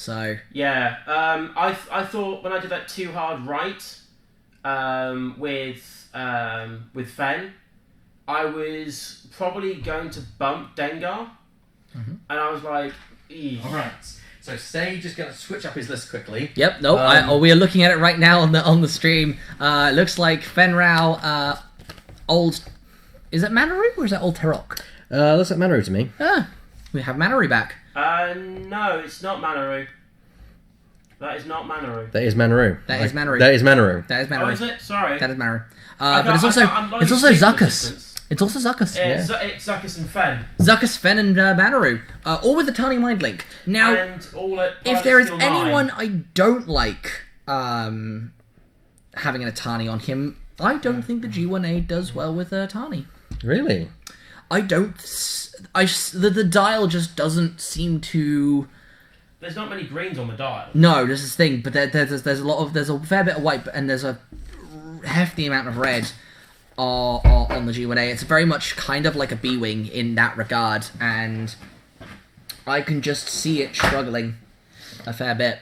So yeah, I thought when I did that too hard right with Fen, I was probably going to bump Dengar, and I was like, all right. So Sage is going to switch up his list quickly. Yep. No, we are looking at it right now on the stream. It looks like Fenrau, old. Is it Manaru or is that old Terok? Looks like Manaru to me. We have Manaru back. no, it's not Manaru. That is not Manaru. That is Manaru. That is Manaru. That is Manaru. That is Manaru. Oh, is it? Sorry. That is Manaru. But it's also Zuckus. It's also Zuckus. It's Zuckus and Fen. Zuckus, Fen, and Manaru. All with the Tiny Mind Link. Now, And all at if there is Steel 9. anyone I don't like having an Atani on him, I don't think the G1A does well with Atani. Really? I don't... The dial just doesn't seem to... There's not many greens on the dial. No, this is the thing, but there's a fair bit of white, and there's a hefty amount of red on the G1A. It's very much kind of like a B-Wing in that regard, and I can just see it struggling a fair bit.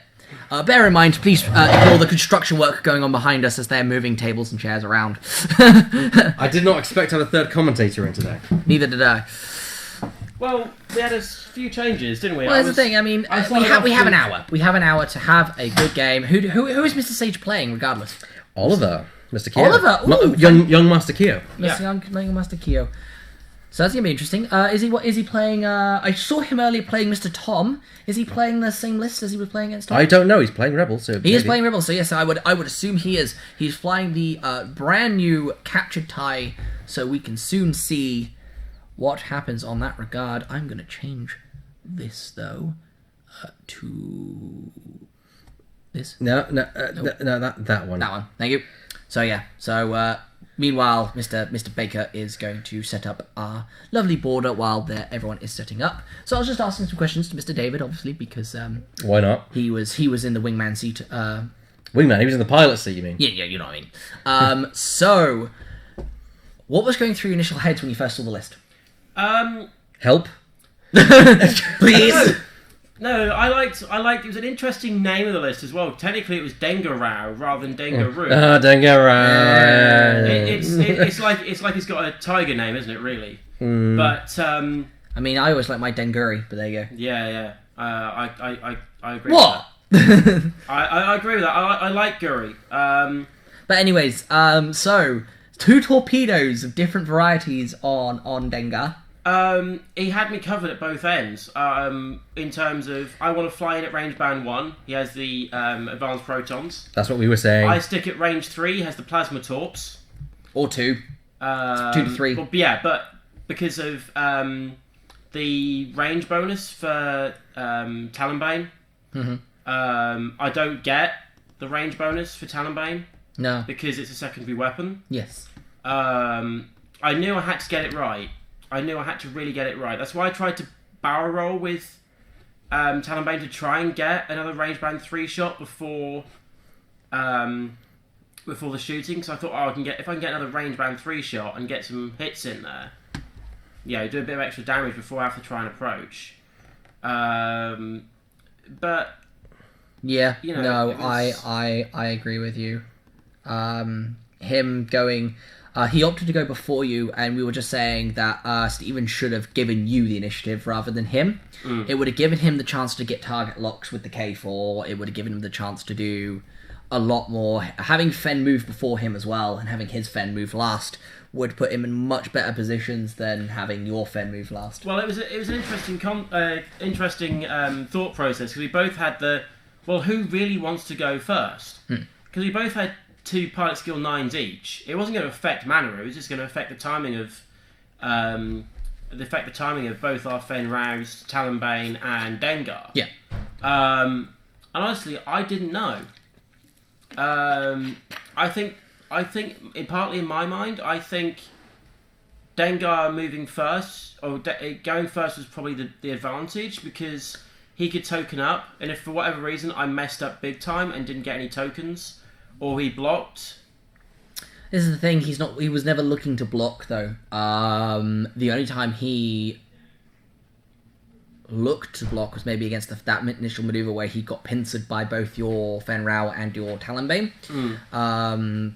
Bear in mind, please ignore the construction work going on behind us as they're moving tables and chairs around. I did not expect to have a third commentator in today. Neither did I. Well, we had a few changes, didn't we? Well, that's the thing. I mean, we have an hour. We have an hour to have a good game. Who is Mr. Sage playing, regardless? Oliver, Mr. Keough. Oliver, ooh, young Master Keough. Mr. Young Master Keough. So that's gonna be interesting. Is he playing? I saw him earlier playing Mr. Tom. Is he playing the same list as he was playing against Tom? I don't know. He's playing Rebel, so He is playing Rebel. So yes, I would assume he is. He's flying the brand new captured tie, so we can soon see what happens on that regard. I'm gonna change this though to this. No, that one. That one. Thank you. So yeah. So meanwhile, Mr. Baker is going to set up our lovely border while everyone is setting up. So I was just asking some questions to Mr. David, obviously, because why not? He was in the wingman seat. Wingman. He was in the pilot seat. You mean? Yeah. You know what I mean. So, what was going through your initial heads when you first saw the list? Help. Please. No, I liked. It was an interesting name of the list as well. Technically, it was Dengarau rather than Dengaroo. Dengarau. It's like it's got a tiger name, isn't it? Really. But I mean, I always like my Denguri, but there you go. Yeah. I agree. What? With that. I agree with that. I like Guri. But anyways, so 2 torpedoes of different varieties on Dengar. He had me covered at both ends. In terms of, I want to fly in at range band 1. He has the advanced protons. That's what we were saying. I stick at range 3. He has the plasma torps. Or 2. 2 to 3. Well, yeah, but because of the range bonus for Talonbane, I don't get the range bonus for Talonbane. No. Because it's a secondary weapon. Yes. I knew I had to get it right. I knew I had to really get it right. That's why I tried to barrel roll with Talonbane to try and get another range band 3 shot before the shooting. So I thought, if I can get another range band 3 shot and get some hits in there, do a bit of extra damage before I have to try and approach. But yeah, was... I agree with you. Him going. He opted to go before you, and we were just saying that Steven should have given you the initiative rather than him. It would have given him the chance to get target locks with the K4. It would have given him the chance to do a lot more. Having Fen move before him as well, and having his Fen move last, would put him in much better positions than having your Fen move last. Well, it was an interesting thought process, because we both had who really wants to go first? Because we both had 2 pilot skill 9s each. It wasn't going to affect Manaru. It was just going to affect the timing of both our Fenraus, Talonbane, and Dengar. Yeah. And honestly, I didn't know. I think partly in my mind, I think Dengar moving first or going first was probably the advantage, because he could token up, and if for whatever reason I messed up big time and didn't get any tokens, or he blocked. This is the thing, he was never looking to block though. The only time he looked to block was maybe against that initial maneuver where he got pincered by both your Fenrau and your Talonbane.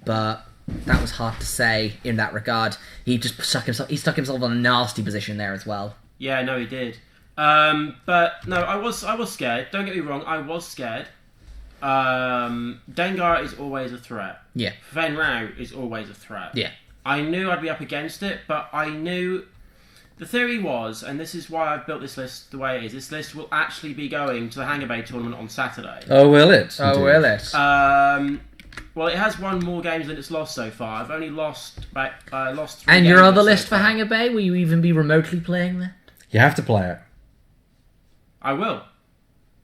But that was hard to say in that regard. He just stuck himself in a nasty position there as well. Yeah, no, he did. But no, I was scared. Don't get me wrong, I was scared. Dengar is always a threat. Yeah. Fenrau is always a threat. Yeah. I knew I'd be up against it, but I knew... The theory was, and this is why I've built this list the way it is, this list will actually be going to the Hangar Bay tournament on Saturday. Oh, will it? Oh, will it? Well, it has won more games than it's lost so far. I've only lost 3 And your games other so list for far. Hangar Bay, will you even be remotely playing there? You have to play it. I will.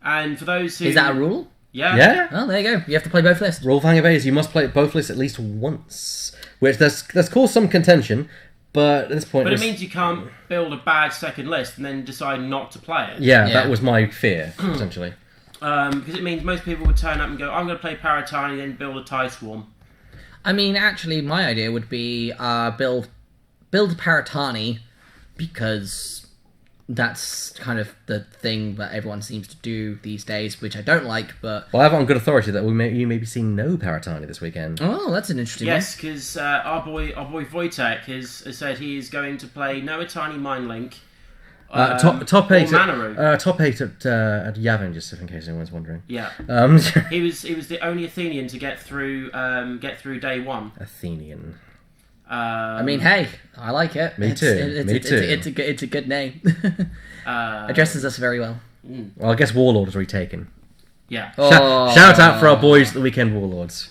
And for those who... Is that a rule? Yeah. Yeah? Oh, there you go. You have to play both lists. Rule of Hangar Bay is you must play both lists at least once. Which that's caused some contention, but at this point... But it means you can't build a bad second list and then decide not to play it. Yeah, Yeah. that was my fear, essentially. Because it means most people would turn up and go, I'm going to play Paratani, then build a TIE Swarm. I mean, actually, my idea would be build Paratani, because that's kind of the thing that everyone seems to do these days, which I don't like, but... Well, I have it on good authority that you may be seeing no Paratani this weekend. Oh, that's an interesting Yes, because our boy Wojtek has said he is going to play no Atani Mind Link. Top eight. Or Manaru. Top eight at Yavin, just in case anyone's wondering. Yeah. He was the only Athenian to get through day one. Athenian. I mean, hey, I like it. Me too. Me too. It's a good name. Addresses us very well. Well, I guess Warlord is retaken. Yeah. Shout out for our boys, the Weekend Warlords.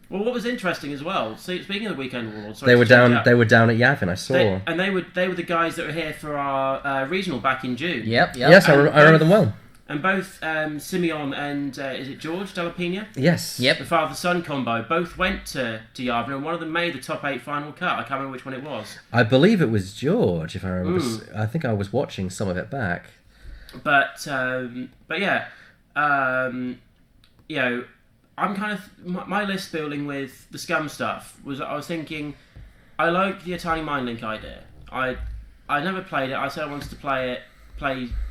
Well, what was interesting as well. So speaking of the Weekend Warlords, They were down at Yavin. I saw. They were the guys that were here for our regional back in June. Yep. Yes, I remember them well. And both Simeon and is it George Delapina? Yes. Yep. The father-son combo both went to Yavin, and one of them made the top 8 final cut. I can't remember which one it was. I believe it was George, if I remember. I think I was watching some of it back. But yeah, you know, I'm kind of my list building with the scum stuff was I was thinking I like the Atani Mind Link idea. I never played it. I said I wanted to play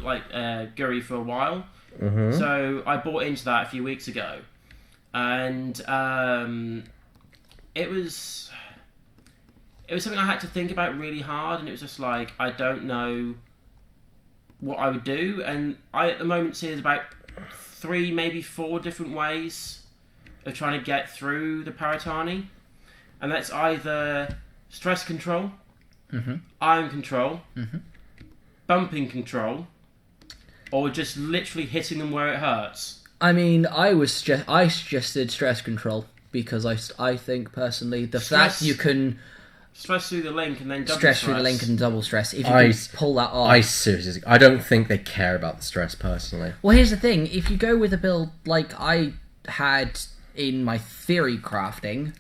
like Guri for a while. Mm-hmm. So I bought into that a few weeks ago, and it was something I had to think about really hard, and it was just like I don't know what I would do, and I at the moment see there's about 3, maybe 4 different ways of trying to get through the Paratani, and that's either stress control, iron control, bumping control, or just literally hitting them where it hurts. I mean, I suggested stress control because I think personally the fact you can Stress through the link and then double stress through the link and double stress, if you I- can pull that off. I don't think they care about the stress personally. Well, here's the thing: if you go with a build like I had in my theory crafting,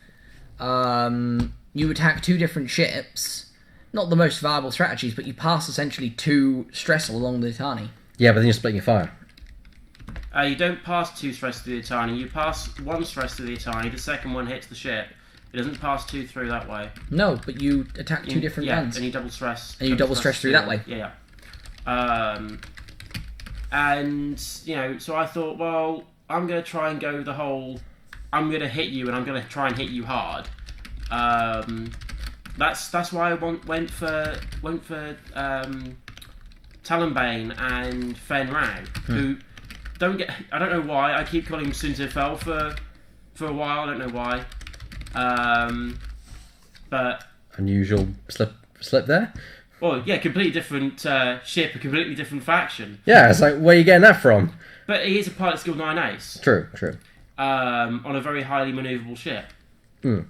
you attack 2 different ships. Not the most viable strategies, but you pass essentially 2 stress along the Itani. Yeah, but then you're splitting your fire. You don't pass 2 stress through the Itani. You pass 1 stress through the Itani. The second one hits the ship. It doesn't pass 2 through that way. No, but you attack 2 different guns. and you double stress. And you double stress through that way. Yeah. And you know, so I thought, well, I'm gonna try and go the whole. I'm gonna hit you, and I'm gonna try and hit you hard. That's why I went for Talonbane and Fenrau, who don't get. I don't know why I keep calling him Sunterfell for a while. I don't know why. But Unusual slip there. well, yeah, completely different ship, a completely different faction. Yeah, it's like, where are you getting that from? But he is a pilot skill 9 ace. True. On a very highly manoeuvrable ship. But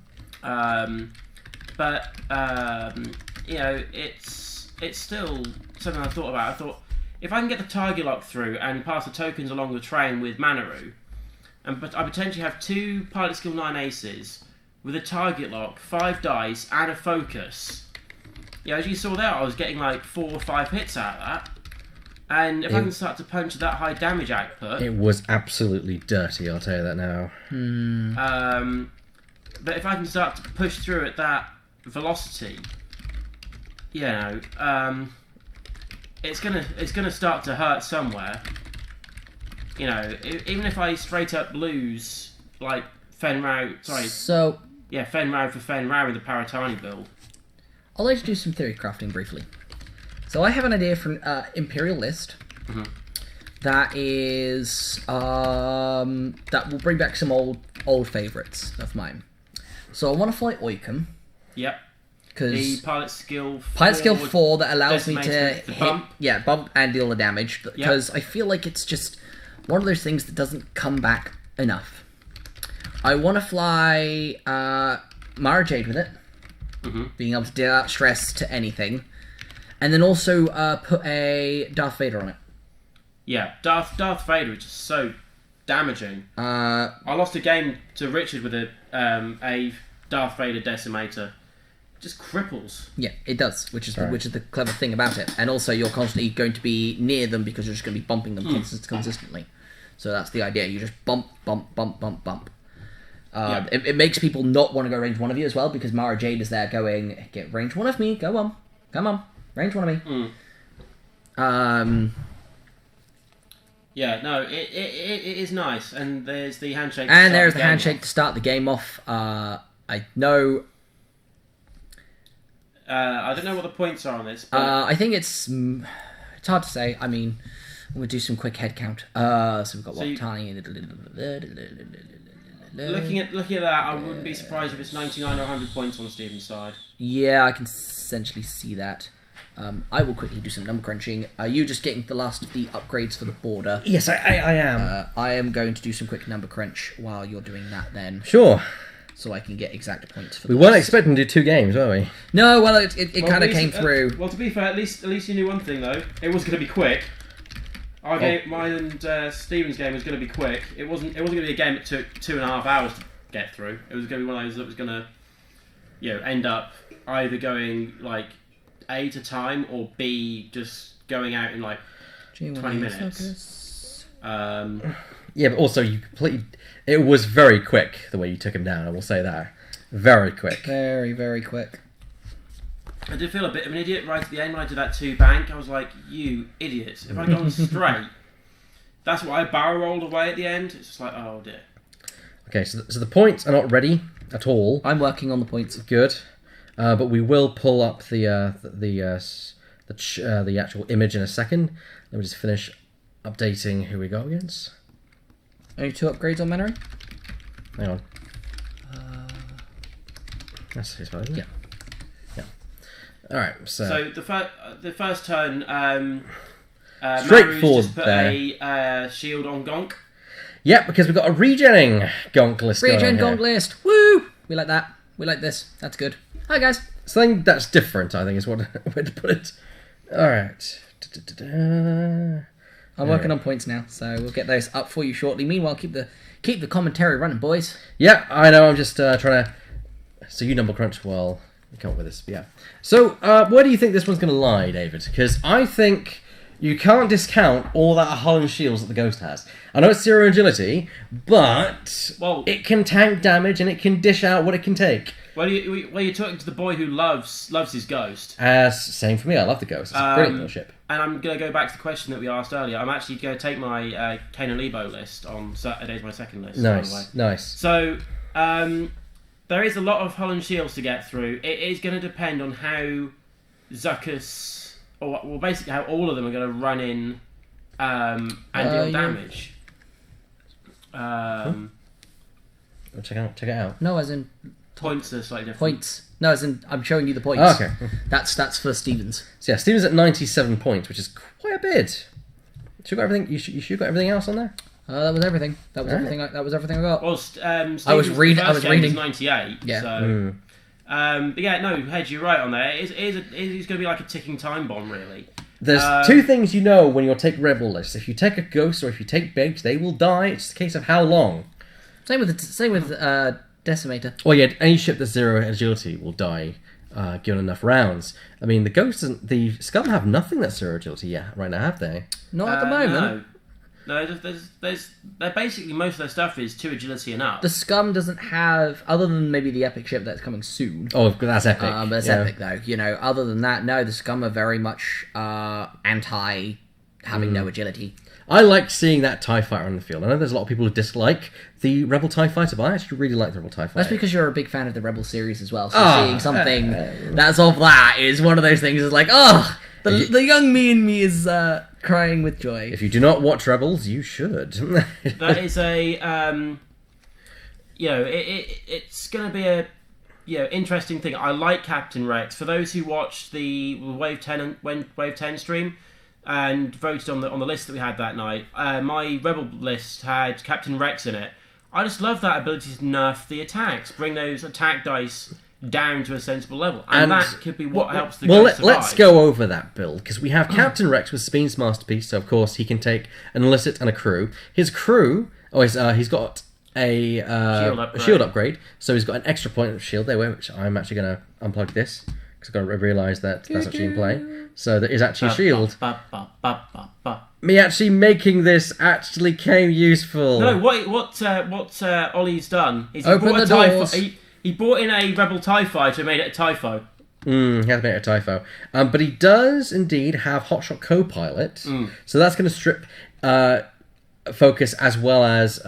you know, it's still something I thought about. I thought if I can get the target lock through and pass the tokens along the train with Manaru, but I potentially have 2 pilot skill 9 aces with a target lock, 5 dice, and a focus. Yeah, as you saw there, I was getting like 4 or 5 hits out of that. And if I can start to punch at that high damage output... It was absolutely dirty, I'll tell you that now. But if I can start to push through at that velocity, you know, it's gonna start to hurt somewhere. You know, even if I straight up lose like Fenrau, So Fenrau for Fenrau with the Paratani build. I'll let you do some theory crafting briefly. So I have an idea for an Imperial list that is that will bring back some old favourites of mine. So I want to fly Oikum. Yep. Because the pilot skill 4 that allows me to Decimator, hit, bump and deal the damage. Because I feel like it's just one of those things that doesn't come back enough. I want to fly Mara Jade with it, being able to deal out stress to anything, and then also put a Darth Vader on it. Yeah, Darth Vader is just so damaging. I lost a game to Richard with a Darth Vader Decimator. Just cripples. Yeah, it does, which is the clever thing about it. And also, you're constantly going to be near them because you're just going to be bumping them consistently. So that's the idea. You just bump, bump, bump, bump, bump. It makes people not want to go range 1 of you as well, because Mara Jade is there going, get range 1 of me, go on, come on, range 1 of me. Yeah, no, it is nice, and there's the handshake. And there's the handshake to start the game off. I know. I don't know what the points are on this. But I think it's hard to say. I mean, we'll do some quick head count. So we've got Tani. Looking at that, I wouldn't be surprised if it's 99 or 100 points on Stephen's side. Yeah, I can essentially see that. I will quickly do some number crunching. Are you just getting the last of the upgrades for the border? Yes, I am. I am going to do some quick number crunch while you're doing that then. Sure. So I can get exact points for We weren't expecting to do 2 games, were we? No, well, it kind of came through. Well, to be fair, at least you knew one thing, though. It was going to be quick. Our game, mine and Stephen's game was going to be quick. It wasn't going to be a game that took 2.5 hours to get through. It was going to be one of those that was going to, end up either going, like, A to time, or B, just going out in, like, 20 minutes. Yeah, but also you completely... It was very quick, the way you took him down, I will say that. Very quick. Very, very quick. I did feel a bit of an idiot right at the end when I did that 2 bank. I was like, you idiots. If I'd gone straight, that's what I barrel rolled away at the end. It's just like, oh dear. Okay, so the points are not ready at all. I'm working on the points. Good. But we will pull up the actual image in a second. Let me just finish updating who we go against. Only 2 upgrades on Mannery? Hang on. That's his phone, isn't it? Yeah. Alright, So the first turn, straightforward just put there. a shield on Gonk. Yep, because we've got a regenning Gonk list going Regen on Gonk list. Woo! We like that. We like this. That's good. Hi, guys. Something that's different, I think, is what way to put it. Alright. I'm working on points now, so we'll get those up for you shortly. Meanwhile, keep the commentary running, boys. Yeah, I know. I'm just trying to. So you number crunch while we come up with this. Yeah. So where do you think this one's going to lie, David? Because I think you can't discount all that hull and shields that the Ghost has. I know it's 0 agility, but it can tank damage and it can dish out what it can take. Well, you're talking to the boy who loves his Ghost. Same for me. I love the Ghost. It's a brilliant little ship. And I'm going to go back to the question that we asked earlier. I'm actually going to take my Kane and Lebo list on Saturday as my second list. Nice. So there is a lot of hull and shields to get through. It is going to depend on how Zuckuss, or basically how all of them are going to run in and deal damage. Check it out. No, as in points are slightly different. Points. No, as in I'm showing you the points. Oh, okay. That's for Stevens. So yeah, Stevens at 97 points, which is quite a bit. You got everything. You sure got everything else on there? That was everything. That was everything. That was everything I got. Well, Stevens, I was reading. Was 98. Yeah. So, but yeah, no, Hedge, you're right on there. It's going to be like a ticking time bomb, really. There's 2 things you know when you'll take Rebel lists. If you take a Ghost or if you take Biggs, they will die. It's a case of how long. Same with Decimator. Well, yeah, any ship that's 0 agility will die, given enough rounds. I mean, the Ghost the Scum have nothing that's 0 agility yet, right now, have they? Not at the moment. No. No, they're basically most of their stuff is 2 agility and up. The Scum doesn't have, other than maybe the epic ship that's coming soon. Oh, that's epic. But it's epic though. Other than that, no, the Scum are very much anti having no agility. I like seeing that TIE fighter on the field. I know there's a lot of people who dislike the Rebel TIE fighter, but I actually really like the Rebel TIE fighter. That's because you're a big fan of the Rebel series as well. So seeing something that's of that is one of those things. Is like, the young me in me is crying with joy. If you do not watch Rebels, you should. That is a, it's going to be a, interesting thing. I like Captain Rex. For those who watched the Wave 10 stream and voted on the list that we had that night, my Rebel list had Captain Rex in it. I just love that ability to nerf the attacks, bring those attack dice down to a sensible level, and that could be what helps the guy survive. Let's go over that build, because we have Captain Rex with Sabine's Masterpiece, so of course he can take an illicit and a crew. His crew, he's got a shield upgrade, so he's got an extra point of shield there, which I'm actually going to unplug this, because I've got to realise that that's actually in play. So there is actually a shield. Me actually making this actually came useful. No, what Ollie's done is he brought in a Rebel TIE Fighter and made it a Typho. He has made it a Typho. But he does indeed have Hotshot Co-Pilot. So that's going to strip focus as well as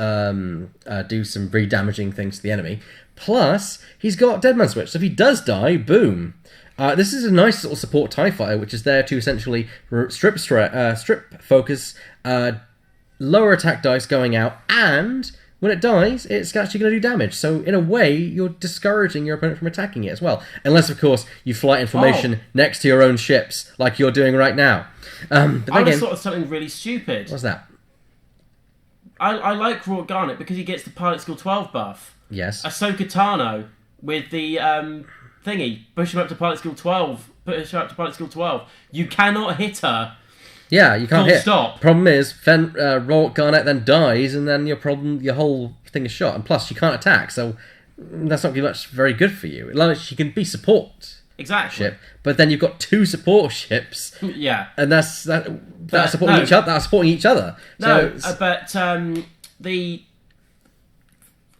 do some very damaging things to the enemy. Plus, he's got Deadman Switch. So if he does die, boom. This is a nice little support TIE Fighter, which is there to essentially strip focus, lower attack dice going out, and when it dies, it's actually going to do damage. So in a way, you're discouraging your opponent from attacking it as well. Unless, of course, you fly in formation next to your own ships, like you're doing right now. But I just thought of something really stupid. What's that? I like Raw Garnet because he gets the Pilot Skill 12 buff. Yes. Ahsoka Tano with the thingy. Push him up to Pilot Skill 12. Push her up to Pilot Skill 12. You cannot hit her. Yeah, you can't hit. Stop. Problem is, Raw Garnet then dies, and then your whole thing is shot. And plus, you can't attack, so that's not very good for you. She can be support. Exactly. Ship, but then you've got 2 support ships. Yeah. And that's supporting each other. That's supporting each other. No, but the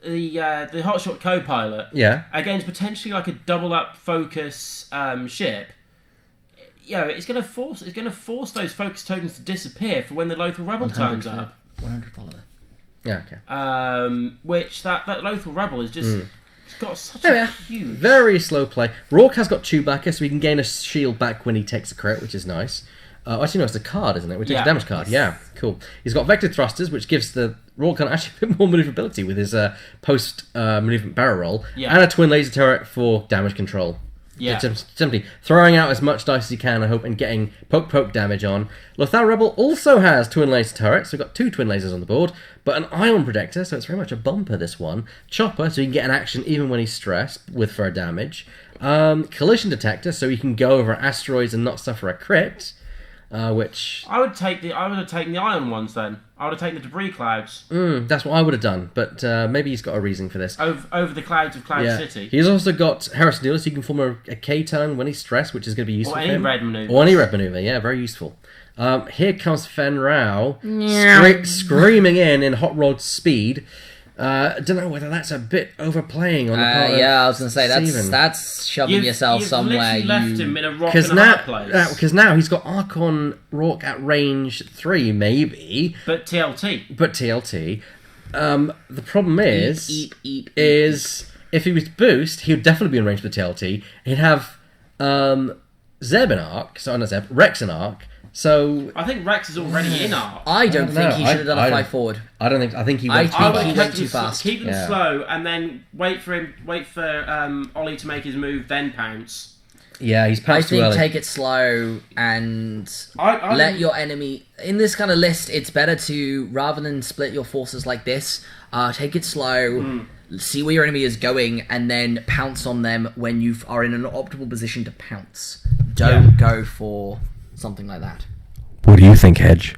Hotshot Co-Pilot. Yeah. Against potentially like a double up focus ship. It's going to force those focus tokens to disappear for when the Lothal Rebel turns up. 100 follower. Yeah. Okay. Which that Lothal Rebel is just. Got such a huge... Very slow play. Rourke has got Chewbacca, so he can gain a shield back when he takes a crit, which is nice. Actually, no, it's a card, isn't it? We take a damage card. Yeah, cool. He's got Vector Thrusters, which gives the Rourke actually a bit more maneuverability with his post-movement barrel roll, and a twin laser turret for damage control. Yeah. Simply throwing out as much dice as you can, I hope, and getting poke damage on. Lothal Rebel also has twin laser turrets, so we've got 2 twin lasers on the board, but an ion projector, so it's very much a bumper, this one. Chopper, so you can get an action even when he's stressed, for a damage. Collision detector, so you can go over asteroids and not suffer a crit. Which I would have taken the ion ones then. I would have taken the debris clouds. That's what I would have done, but maybe he's got a reason for this. Over the clouds of Cloud City. He's also got Harrison Dealer, so he can form a K-turn when he's stressed, which is going to be useful for him. Or any red maneuver. Or any red maneuver, yeah, very useful. Here comes Fen Rao, screaming in hot rod speed. Don't know whether that's a bit overplaying on the part of I was going to say, that's shoving yourself somewhere. You've left him in a rock and a hard place. Because now he's got Archon Rourke at range 3, maybe. But TLT. The problem is if he was boost, he would definitely be in range for the TLT. He'd have Zeb in Arc, Rex in Arc. So I think Rex is already in Arc. I don't think he should have done a fly forward. I think he went too fast. Keep them slow and then wait for Ollie to make his move, then pounce. Yeah, he's pounced too early. I think take it slow and let your enemy... In this kind of list, it's better to, rather than split your forces like this, take it slow, see where your enemy is going, and then pounce on them when you are in an optimal position to pounce. Don't go for something like that. What do you think, Hedge?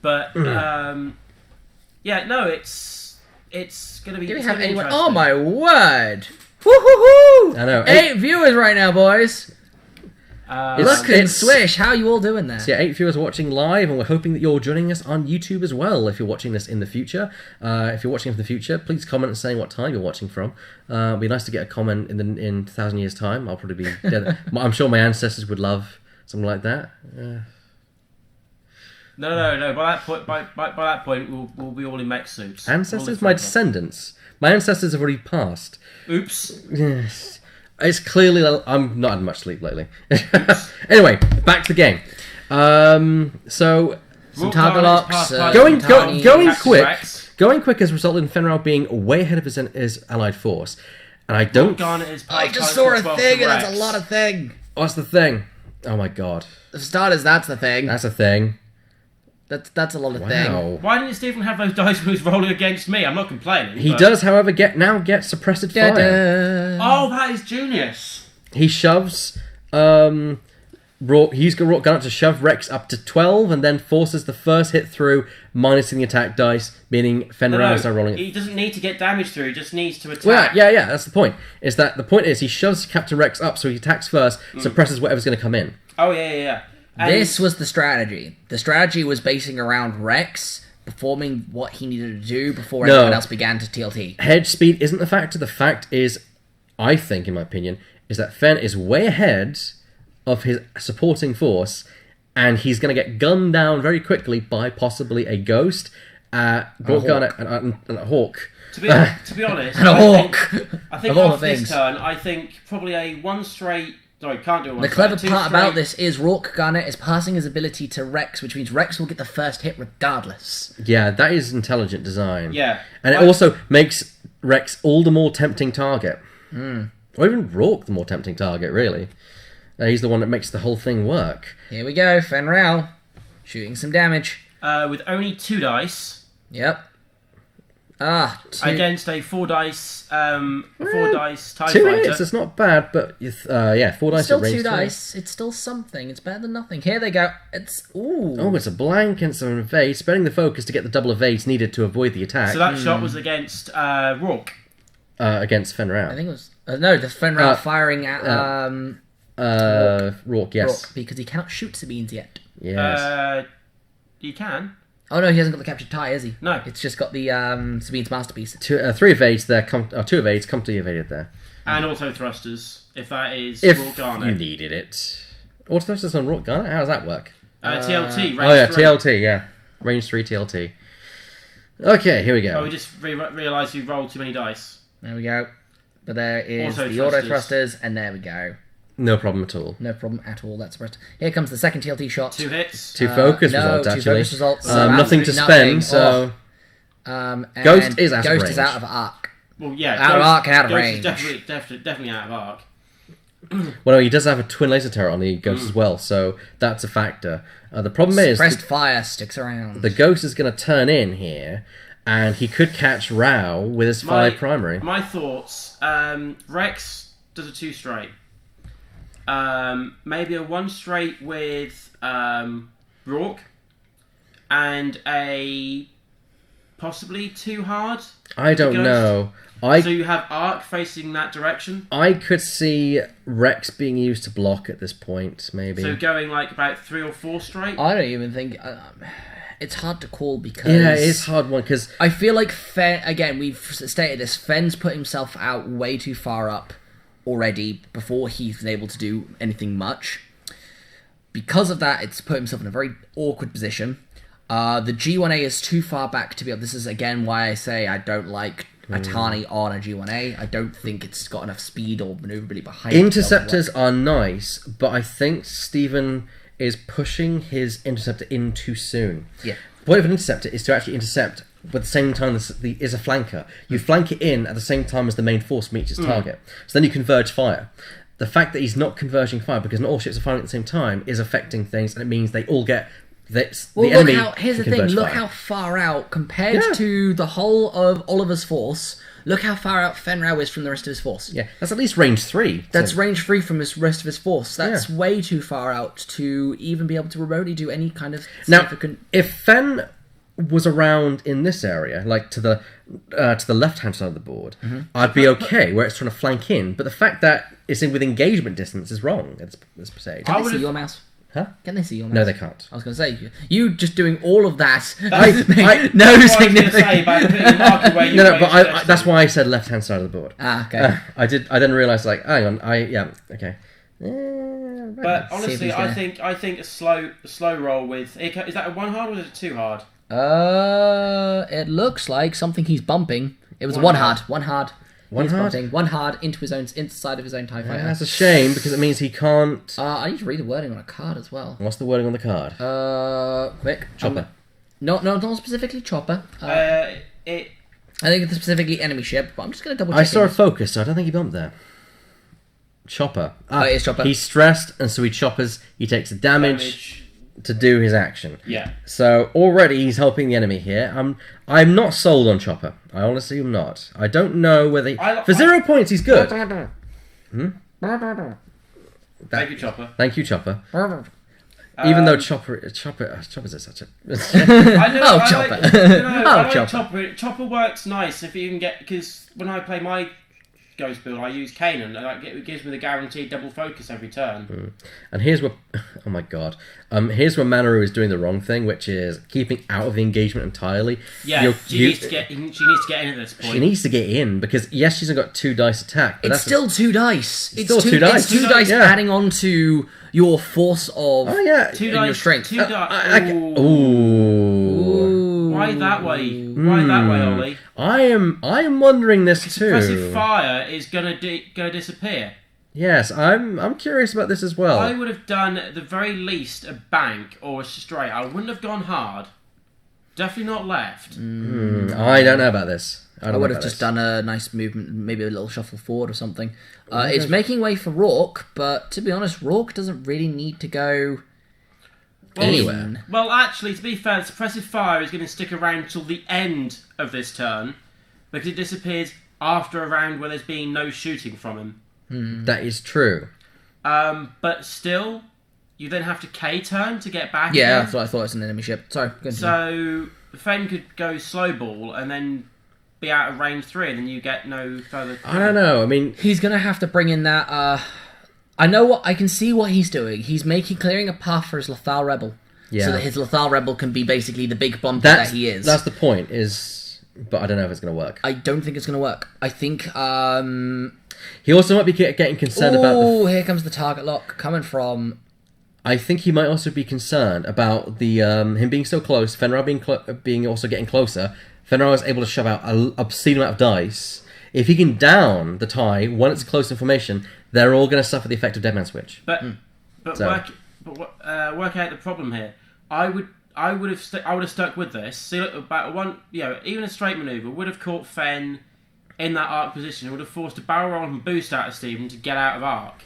But, it's going to be... Do we have anyone? Oh my word! Woo-hoo-hoo! I know. 8 viewers right now, boys. Look and Swish, how are you all doing there? So yeah, 8 viewers watching live, and we're hoping that you're joining us on YouTube as well if you're watching this in the future. If you're watching in the future, please comment saying what time you're watching from. It'd be nice to get a comment in 1,000 years' time. I'll probably be dead. I'm sure my ancestors would love something like that. No. By that point, we'll be all in mech suits. Ancestors? My descendants. My ancestors have already passed. Oops. Yes. It's clearly... I'm not had much sleep lately. Anyway, back to the game. So... Some target locks. Going quick. Rex. Going quick has resulted in Fenrir being way ahead of his allied force. And I don't... Garnet is I just saw a thing, and that's a lot of thing. What's the thing? Oh my god. For starters, that's the thing. That's a thing. That's a lot of thing. Wow. Why didn't Stephen have those dice when he was rolling against me? I'm not complaining. He but- does, however, get suppressed fire. Oh, that is genius. He shoves... he's got Rock Gun to shove Rex up to 12 and then forces the first hit through, minusing the attack dice, meaning Fenrir is now rolling it. He doesn't need to get damage through, he just needs to attack. Well, yeah, that's the point. The point is he shoves Captain Rex up so he attacks first, suppresses whatever's going to come in. Oh, yeah. And This was the strategy. The strategy was basing around Rex performing what he needed to do before anyone else began to TLT. Hedge speed isn't the factor. The fact is, I think, in my opinion, is that Fen is way ahead of his supporting force, and he's going to get gunned down very quickly by possibly a ghost, Brock Garnet, and a hawk. To be honest, And a hawk. I think Of all after the this things. turn, I think probably a one straight... Sorry, can't do a one The straight. clever two part straight- about this is Rourke Garnet is passing his ability to Rex, which means Rex will get the first hit regardless. Yeah, that is intelligent design. Yeah. And it also makes Rex all the more tempting target. Or even Rourke the more tempting target, really. He's the one that makes the whole thing work. Here we go, Fenrir shooting some damage. With only 2 dice Yep. against a 4 dice TIE 2 fighter. hits, it's not bad, but 4 dice Still at range 2 3. dice. It's still something. It's better than nothing. Here they go. It's ooh. Oh, it's a blank and some evade, spreading the focus to get the double evades needed to avoid the attack So that shot was against Rourke. against Fenrir. I think it was no. The Fenrir firing at Rourke, yes. Rourke because he cannot shoot Sabines yet. Yes. You can. Oh no, he hasn't got the captured tie, has he? No. It's just got the Sabine's masterpiece. 3 evades there, 2 evades comfortably evaded there. And auto thrusters, if that is If Rourke you Garnet. needed it. Auto thrusters on Rourke Garnet? How does that work? TLT, range Oh yeah, 3. TLT, yeah. Range 3 TLT. Okay, here we go. Oh, we just realised you rolled too many dice. There we go. But there is Auto the auto thrusters. thrusters, and there we go. No problem at all. No problem at all. That's right. Here comes the second TLT shot. 2 hits. 2 focus no, results, 2 actually. focus results. Nothing to Nothing. spend, so... And Ghost is out of Ghost range. is out of arc. Well, yeah. Out of arc and out of Ghost range. is definitely out of arc. Well, no, he does have a twin laser turret on the Ghost as well, so that's a factor. The problem is... Suppressed fire sticks around. The Ghost is going to turn in here, and he could catch Rao with his 5 primary. My thoughts. Rex does a 2 straight. Maybe a 1 straight with Rourke. And a possibly 2 hard. I don't Ghost. know. So you have arc facing that direction. I could see Rex being used to block at this point, maybe. So going like about 3 or 4 straight. I don't even think... it's hard to call because... Yeah, it is a hard one, because... I feel like Fen... Again, we've stated this. Fen's put himself out way too far up already before he's been able to do anything much. Because of that, it's put himself in a very awkward position. The G1A is too far back to be able... This is, again, why I say I don't like Atani on a G1A. I don't think it's got enough speed or maneuverability behind it. Interceptors are nice, but I think Stephen is pushing his interceptor in too soon. Yeah. The point of an interceptor is to actually intercept, but at the same time is a flanker. You flank it in at the same time as the main force meets its target. So then you converge fire. The fact that he's not converging fire, because not all ships are firing at the same time, is affecting things, and it means they all get... Well, the enemy here's the can thing. converge Look fire. how far out, compared to the whole of Oliver's force, look how far out Fenrir is from the rest of his force. Yeah, that's at least range 3. That's so. range 3 from the rest of his force. That's way too far out to even be able to remotely do any kind of Now, significant... if Fen was around in this area, like to the left-hand side of the board, I'd be okay where it's trying to flank in. But the fact that it's in with engagement distance is wrong at this stage. Can they see your mouse? Huh? Can they see your mouse? No, they can't. I was going to say, you just doing all of that. What No I was gonna significant. say about putting a marker where you No, where but you're that's why I said left-hand side of the board. Ah, okay. I didn't realise, like, hang on, okay. But honestly, he's gonna- I think a slow roll with is that a 1 hard or is it 2 hard? It looks like something he's bumping. It was One one hard. hard. One hard. One He's hard? bumping. One hard inside of his own TIE fighter. That's a shame, because it means he can't... I need to read the wording on a card as well. What's the wording on the card? Quick. Chopper. No, not specifically chopper. It I think it's specifically enemy ship, but I'm just going to double check. I saw a focus, so I don't think he bumped there. Chopper. Oh, it is chopper. He's stressed, and so he choppers. He takes the damage to do his action. Yeah. So already he's helping the enemy here. I'm not sold on Chopper. I honestly am not. I don't know whether for 0 points he's good. Thank you, Chopper. Thank you, Chopper. Even though Chopper's such a I know, Oh, I Chopper. Like, you know, I like Chopper. Chopper. Chopper works nice if you can get, because when I play my Ghost build, I use Kanan, and it gives me the guaranteed double focus every turn. And here's where, oh my god, here's where Manaru is doing the wrong thing, which is keeping out of the engagement entirely. Yeah, she needs to get in at this point. She needs to get in because yes, she's got 2 dice attack. But It's still 2 dice. It's still 2 dice. It's 2 dice Yeah. adding on to your force of Oh yeah. 2 and your dice. strength. 2 dice. Ooh. Ooh. Why that way? Why that way, Ollie? I am wondering this too. Suppressive fire is gonna disappear. Yes, I'm curious about this as well. I would have done at the very least a bank or a straight. I wouldn't have gone hard. Definitely not left. I don't know about this. I would have just done a nice movement, maybe a little shuffle forward or something. It's making way for Rourke, but to be honest, Rourke doesn't really need to go anywhere. Well, actually, to be fair, suppressive fire is going to stick around till the end of this turn because it disappears after a round where there's been no shooting from him. That is true. But still, you then have to K-turn to get back Yeah, again. that's what I thought. It's an enemy ship. Sorry. So, Fen could go slow ball and then be out of range 3 and then you get no further... I don't know. I mean, He's gonna have to bring in that. I can see what he's doing. He's clearing a path for his Lothal Rebel, yeah. so that his Lothal Rebel can be basically the big bumper that he is. That's the point. But I don't know if it's going to work. I don't think it's gonna work. I think. He also might be getting concerned about Oh, here comes the target lock coming from. I think he might also be concerned about the him being so close. Fenrir being also getting closer. Fenrir is able to shove out an obscene amount of dice. If he can down the tie when it's close information, they're all going to suffer the effect of Deadman Switch. But So- work out the problem here. I would have stuck with this. See, look, about one, even a straight maneuver would have caught Fen in that arc position. It would have forced a barrel roll and boost out of Stephen to get out of arc.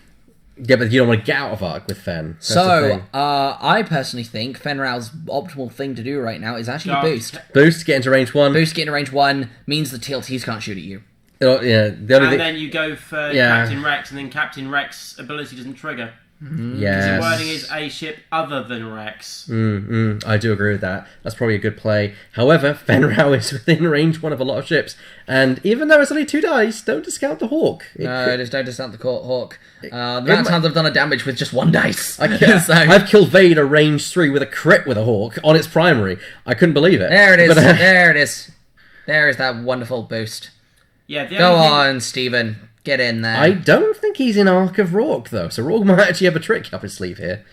Yeah, but you don't want to get out of arc with Fen. That's the So, thing. I personally think Fenrir's optimal thing to do right now is actually boost. Boost, get into range 1. Boost getting to range 1 means the TLTs can't shoot at you. Oh, yeah, the only And thing. then you go for Yeah. Captain Rex, and then Captain Rex's ability doesn't trigger. Yes. The wording is a ship other than Rex. I do agree with that. That's probably a good play. However, Fenrir is within range 1 of a lot of ships, and even though it's only 2 dice, don't discount the Hawk. No, just don't discount the Hawk. The amount of times I've done a damage with just 1 dice. I've killed Vader range 3 with a crit with a Hawk on its primary. I couldn't believe it. There it is. But, There it is. There is that wonderful boost. Yeah, the Go only thing- on, Stephen. Get in there. I don't think he's in Arc of Rourke, though, so Rourke might actually have a trick up his sleeve here.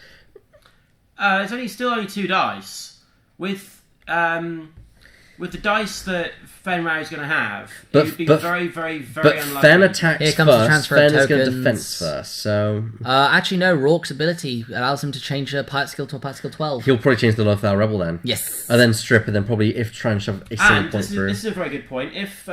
It's still only 2 dice. With the dice that Fenrir is going to have, it would be very, very, very But unlucky. Fen attacks Here comes the first. transfer Fen of is going to tokens. defense first, so Actually, no. Rourke's ability allows him to change a pilot skill to a pilot skill 12. he'll probably change the Lothal Rebel then. Yes. And then strip, and then probably try and shove a single And point through. this is a very good point. If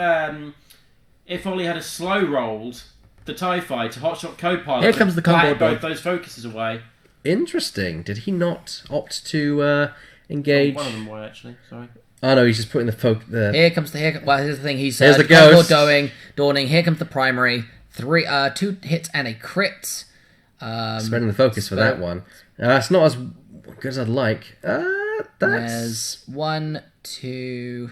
Ollie had a slow rolled the TIE Fighter, Hotshot Co-Pilot, Here comes the would combo bat dog. both those focuses away. Interesting. Did he not opt to engage? One of them were actually. Sorry. Oh no, he's just putting the. Here comes the well. Here's the thing. He's Here's the Concord ghost. going, dawning. Here comes the primary. 2 hits and a crit. Spreading the focus for that one. It's not as good as I'd like. There's 1, 2.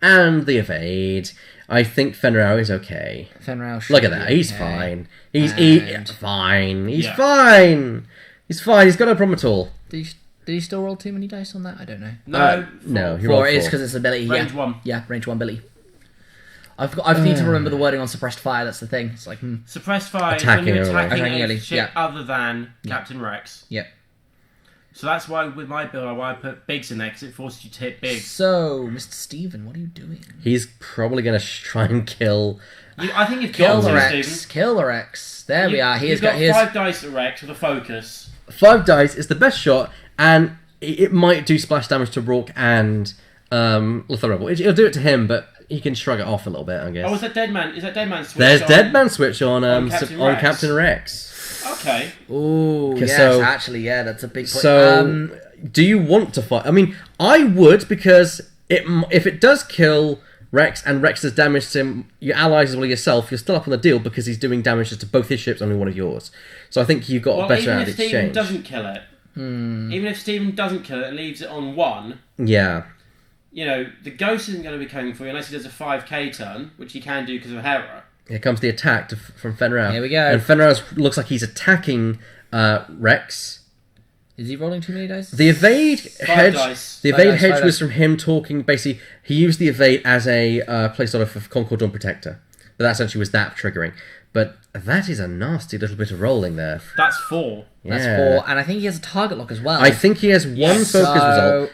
And the evade. I think Fenrir is okay. Fenrir should Look at that. be He's okay. fine. He's And- fine. He's Yeah. fine. He's fine. He's got no problem at all. Did he still roll too many dice on that? I don't know. No, No, he 4 rolled is 4. because it's ability. range yeah. 1. Yeah, range 1 ability. I need to remember the wording on suppressed fire. That's the thing. It's like, Suppressed fire Attacking is when you're only. attacking Attacking a only, ship yeah. other than Captain Rex. yeah. So that's why with my build, why I put bigs in there, because it forces you to hit bigs. So, Mr. Steven, what are you doing? He's probably going to try and kill. I think you've Kill got the to, Rex. Stephen. Kill the Rex. There we are. He's got 5 dice at Rex with a focus. 5 dice is the best shot, and it might do splash damage to Rourke and Lethal Rebel. It'll do it to him, but he can shrug it off a little bit, I guess. Oh, is that Dead Man? Is that Dead Man switch? There's on? Dead Man switch on Captain on Rex. Captain Rex. Okay. Ooh, Okay, yes, so- actually, yeah, that's a big point. So, do you want to fight? I mean, I would, because if it does kill Rex and Rex does damage to him, your allies as well as yourself, you're still up on the deal because he's doing damage to both his ships, only one of yours. So I think you've got a Well, better even out if of Steven exchange. doesn't kill it, even if Steven doesn't kill it and leaves it on 1, Yeah. you know, the ghost isn't going to be coming for you unless he does a 5k turn, which he can do because of Hera. Here comes the attack from Fenrir. Here we go. And Fenrir looks like he's attacking Rex. Is he rolling too many dice? The evade hedge. dice. The Five evade dice, hedge five was dice. from him talking. Basically, he used the evade as a placeholder for Concord Dawn Protector. But that essentially was that triggering. But that is a nasty little bit of rolling there. That's 4. That's Yeah. 4, and I think he has a target lock as well. I think he has one focus result.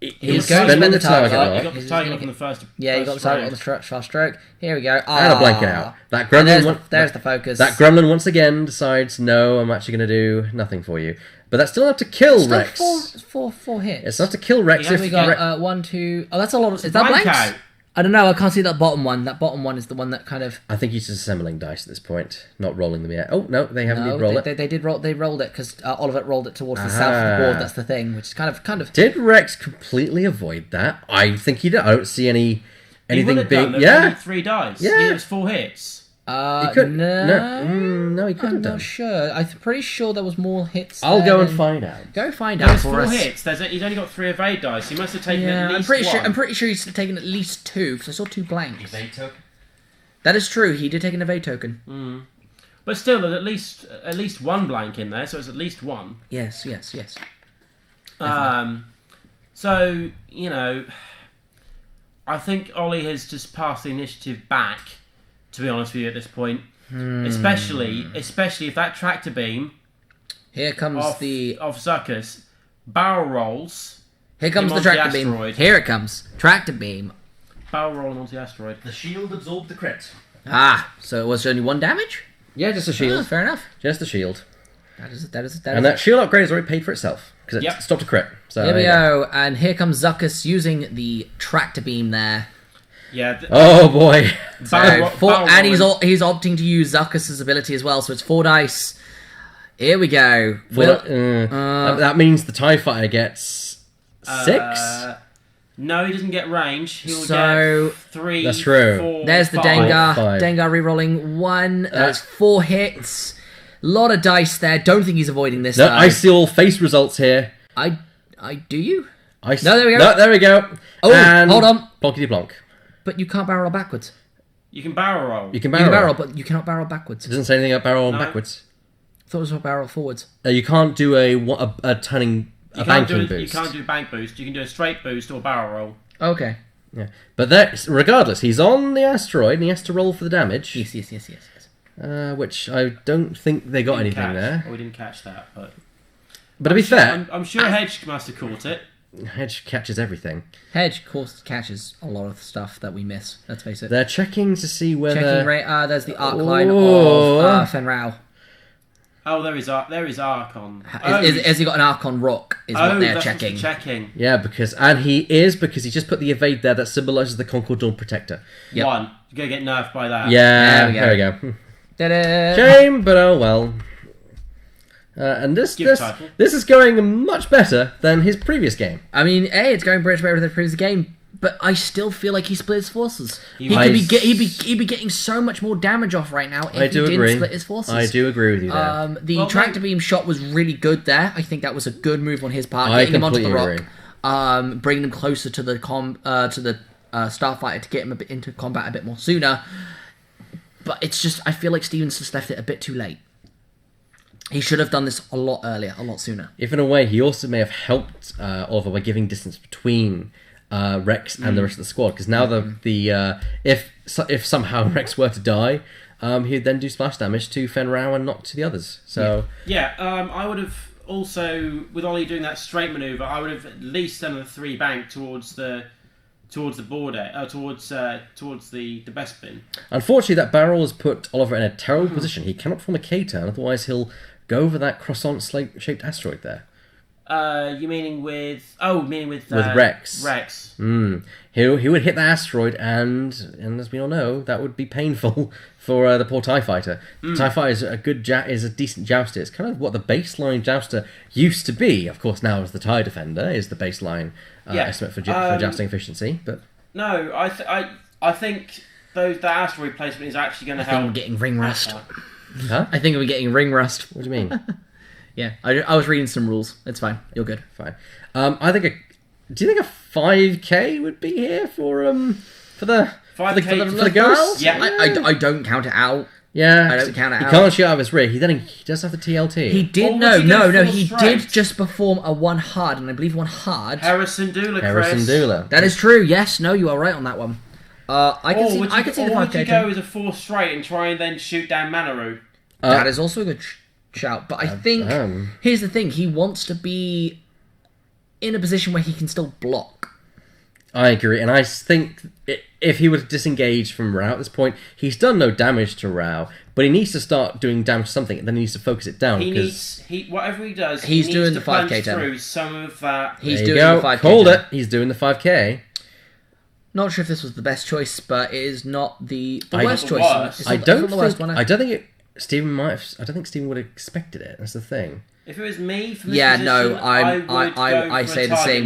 He's He's going to spending spend the the target target lock. You lock. got the He's target gonna up on the first. Yeah, you got the first target on round. the fast stroke. Here we go. And a blanket out. That And gremlin. there's the focus. That gremlin once again decides, no, I'm actually going to do nothing for you. But that's still enough to kill Still Rex. four hits. It's enough to kill Rex Yeah, if we Rex- got 1, 2. Oh, that's a lot. Is that Blank blanks? out. I don't know. I can't see that bottom one. That bottom one is the one that kind of. I think he's just assembling dice at this point, not rolling them yet. Oh no, they haven't No, even rolled it. they did roll. They rolled it because Oliver rolled it towards the south of the board. That's the thing, which is kind of. Did Rex completely avoid that? I think he did. I don't see He would anything have big. done. There were only Yeah, 3 dice. Yeah. It was 4 hits. he could. No, No, he couldn't I'm have not done. sure. I'm pretty sure there was more hits. I'll there go and than- find out. Go find There out was for 4 us. hits. He's only got 3 evade dice. He must have taken Yeah, at least I'm pretty sure. one. I'm pretty sure he's taken at least 2 because I saw 2 blanks. Evade token. That is true. He did take an evade token. But still, there's at least 1 blank in there, so it's at least 1. Yes. So you know, I think Ollie has just passed the initiative back. To be honest with you, at this point, especially if that tractor beam Here comes off the. Zuckus barrel rolls. Here comes him the onto tractor the beam. asteroid. Here it comes. Tractor beam. Barrel roll him onto the asteroid. The shield absorbed the crit. Ah, so it was only 1 damage. Yeah, just a shield. Oh, fair enough. Just a shield. That is. And that shield upgrade has already paid for itself because it Yep. stopped a crit. So Here we there you go, and here comes Zuckus using the tractor beam there. Yeah. Oh boy. So barrel and he's rolling. he's opting to use Zuckus's ability as well. So it's 4 dice. Here we go. That means the TIE Fighter gets 6? No, he doesn't get range. He'll So- get 3. That's true. 4, There's the 5. Dengar. 5. Dengar rerolling 1. That's 4 hits. Lot of dice there. Don't think he's avoiding this. No, though. I see all face results here. I do you? No, there we go. No, there we go. Oh, And hold on. Plonkety plonk. But you can't barrel backwards. You can barrel roll. You can You barrel. can barrel, but you cannot barrel backwards. It doesn't say anything about barrel No. backwards. I thought it was about barrel forwards. You can't do a turning You can't banking do boost. You can't do bank boost. You can do a straight boost or barrel roll. Okay. Yeah. But that, regardless, he's on the asteroid and he has to roll for the damage. Yes. Which I don't think they got anything Catch. there. Oh, we didn't catch that, but But to be fair, I'm sure Hedge must have caught it. Hedge catches everything. Hedge, of course, catches a lot of stuff that we miss. Let's face it. They're checking to see whether... Checking rate. There's the arc line Oh. of Fenrau. Oh, there is Archon. Has he got an arc on Rock? Is what they're that's checking. checking. Yeah, because he just put the evade there that symbolises the Concord Dawn Protector. Yep. 1. You're going to get nerfed by that. Yeah, There we there we go. Ta-da! Shame, but oh well. And this title. is going much better than his previous game. I mean, it's going much better than the previous game, but I still feel like he split his forces. He He might- could he'd be getting so much more damage off right now if I do he agree. didn't split his forces. I do agree with you there. The Well, tractor beam shot was really good there. I think that was a good move on his part, I getting him onto the completely rock. agree. bring them closer to the starfighter to get him a bit into combat a bit more sooner. But it's just, I feel like Stevens just left it a bit too late. He should have done this a lot earlier, a lot sooner. If in a way, he also may have helped Oliver by giving distance between Rex and the rest of the squad, because now if somehow Rex were to die, he'd then do splash damage to Fenrir and not to the others. So I would have also, with Ollie doing that straight maneuver, I would have at least done a 3 bank towards the border, towards the best bin. Unfortunately, that barrel has put Oliver in a terrible position. He cannot form a K-turn, otherwise he'll go over that croissant-shaped asteroid there. You meaning with Rex? Rex. He would hit that asteroid, and as we all know, that would be painful for the poor TIE fighter. TIE fighter is a decent jouster. It's kind of what the baseline jouster used to be. Of course, now as the TIE defender is the baseline estimate for jousting efficiency. But no, I think that asteroid placement is actually going to help. I think we're getting ring rust. Huh? I think we're getting ring rust. What do you mean? Yeah, I was reading some rules. It's fine. You're good. Fine. I think do you think a 5k would be here for the ghost? Yeah, I don't count it out. Yeah, I don't count it out. He can't shoot out of his rig. He does have the TLT. He did he did just perform a 1 hard, and I believe 1 hard. Harrison Dula. That is true. Yes, no, you are right on that one. I can see the 5k. Would you go as a 4 straight and try and then shoot down Manaru? That is also a good shout, but I think here's the thing: he wants to be in a position where he can still block. I agree, and I think if he were to disengage from Rao at this point, he's done no damage to Rao, but he needs to start doing damage to something, and then he needs to focus it down. Whatever he does, he's he doing needs the to 5k punch down. through some of that. He's there doing you go. the 5k. Called it. He's doing the 5k. Not sure if this was the best choice, but it is not the worst choice. Worst. I don't think Stephen would have expected it. That's the thing. If it was me, for this yeah, no, position, I say the same.